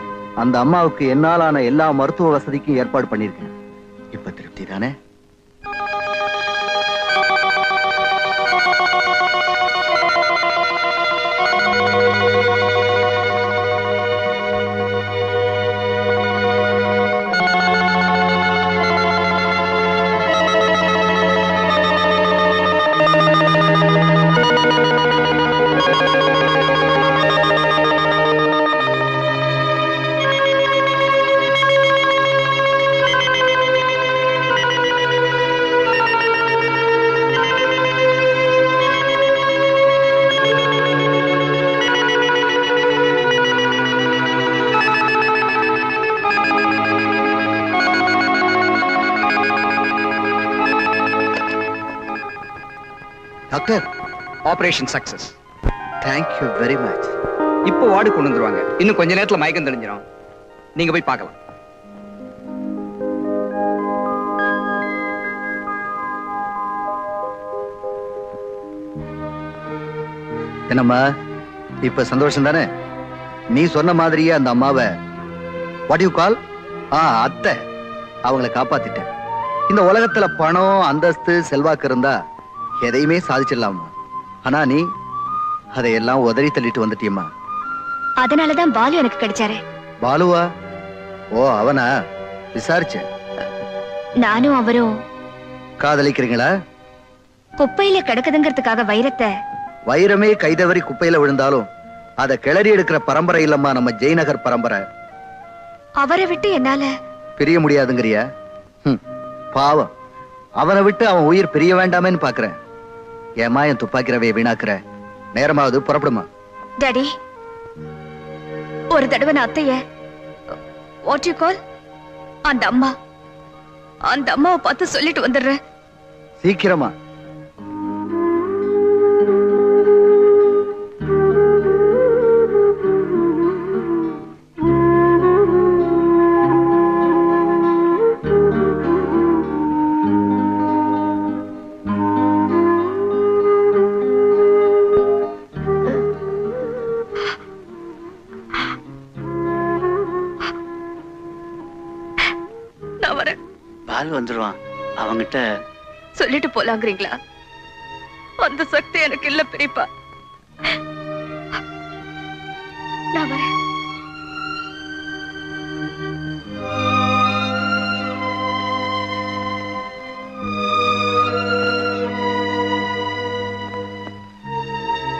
அந்த அம்மாவுக்கு என்னாலான எல்லா மருத்துவ வசதிக்கும் ஏற்பாடு பண்ணிருக்கேன். இப்ப திருப்தி தானே? Doctor, operation success. Thank you very much. இப்போ வார்டு கொண்டு வந்துருவாங்க. இன்னும் கொஞ்ச நேரத்துல மயக்கம் தெளிஞ்சிடும். நீங்க போய் பார்க்கலாம். என்னம்மா, இப்ப சந்தோஷம் தானே? நீ சொன்ன மாதிரியே அந்த அம்மாவை வாட் யூ கால் அத்தை அவங்களை காப்பாத்திட்டேன். இந்த உலகத்துல பணம், அந்தஸ்து, செல்வாக்கு இருந்தா எதையுமே சாதிச்சிடலாமா? ஆனா நீ அதையெல்லாம் உதறி தள்ளிட்டு வந்துட்டியம்மா. அதனாலதான் பாலு எனக்கு கிடைச்சாரு. பாலுவா? ஓ, அவனா? விசாரிச்சேன். நானும் அவரும் காதலிக்கிறீங்களா? குப்பையில கிடக்குதுங்கிறதுக்காக வைரத்தை. வைரமே கைதவறி குப்பையில விழுந்தாலும் அதை கிளறி எடுக்கிற பரம்பரை இல்லம்மா நம்ம ஜெயநகர் பரம்பரை. அவரை விட்டு என்னால பிரிய முடியாதுங்கிறியா? பாவம், அவனை விட்டு அவன் உயிர் பிரிய வேண்டாமேன்னு பாக்குறேன். ஏமா என் துப்பாக்கி ரவையை வீணாக்குற? நேரமாவது புறப்படுமா? டாடி, ஒரு தடவை நான் அத்தைய வாட் யூ கால் அந்த அம்மாவை பார்த்து சொல்லிட்டு வந்துடுறேன். சீக்கிரமா. பால் வந்துருவான். அவங்கிட்ட சொல்லிட்டு போலாங்கிறீங்களா? அந்த சக்தி எனக்கு இல்ல பெரியப்பா. நான் வரேன்.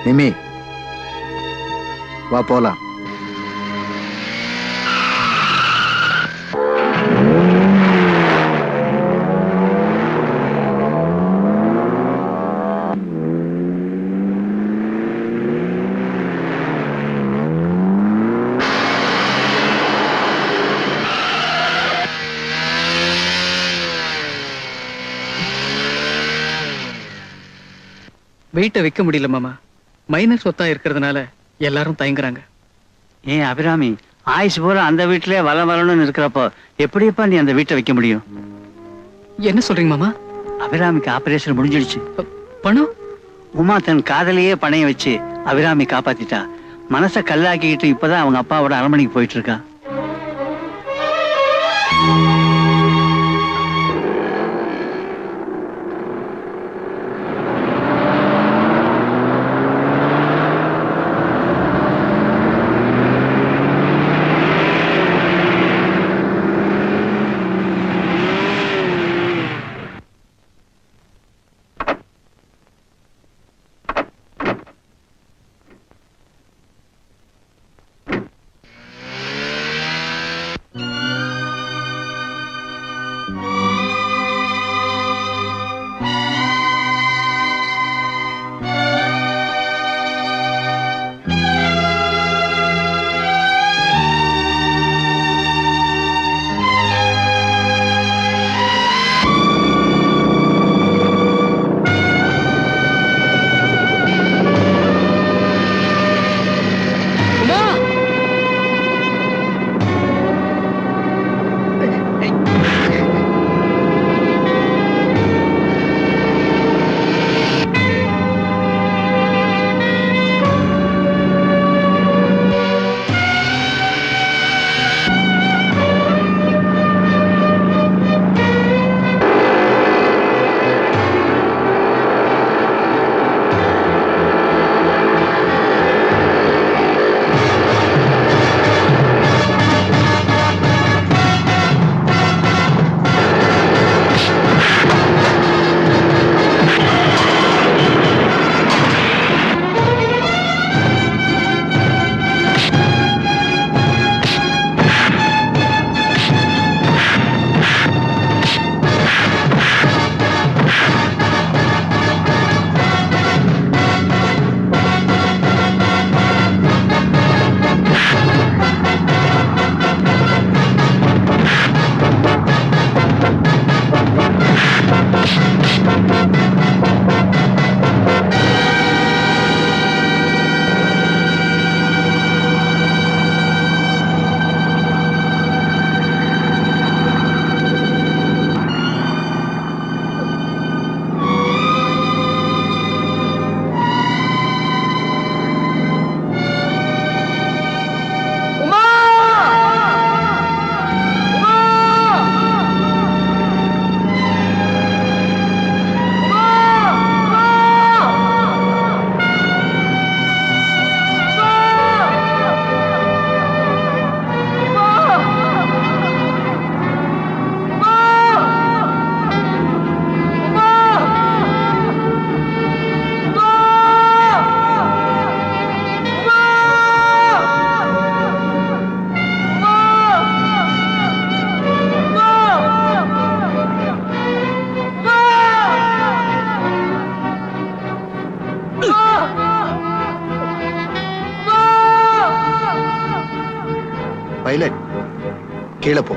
நிமி வா போலாம். வெயிட்ட வைக்க முடியல மாமா. மைனர் சொத்தா இருக்கிறதுனால எல்லாரும் தயங்குறாங்க. ஏன் அபிராமி, ஆயுசு போல அந்த வீட்டிலே வரணும்னு இருக்கிறப்போ எப்படிப்பா நீ அந்த வீட்டை வைக்க முடியும்? என்ன சொல்றீங்க மாமா? அபிராமிக்கு ஆபரேஷன் முடிஞ்சிடுச்சு. பணம்? உமா தன் காதலையே பணைய வச்சு அபிராமி காப்பாத்திட்டா. மனசை கல்லாக்கிக்கிட்டு இப்பதான் அவங்க அப்பாவோட அரண்மனைக்கு போயிட்டு இருக்கா. பைலட் கீழே போ.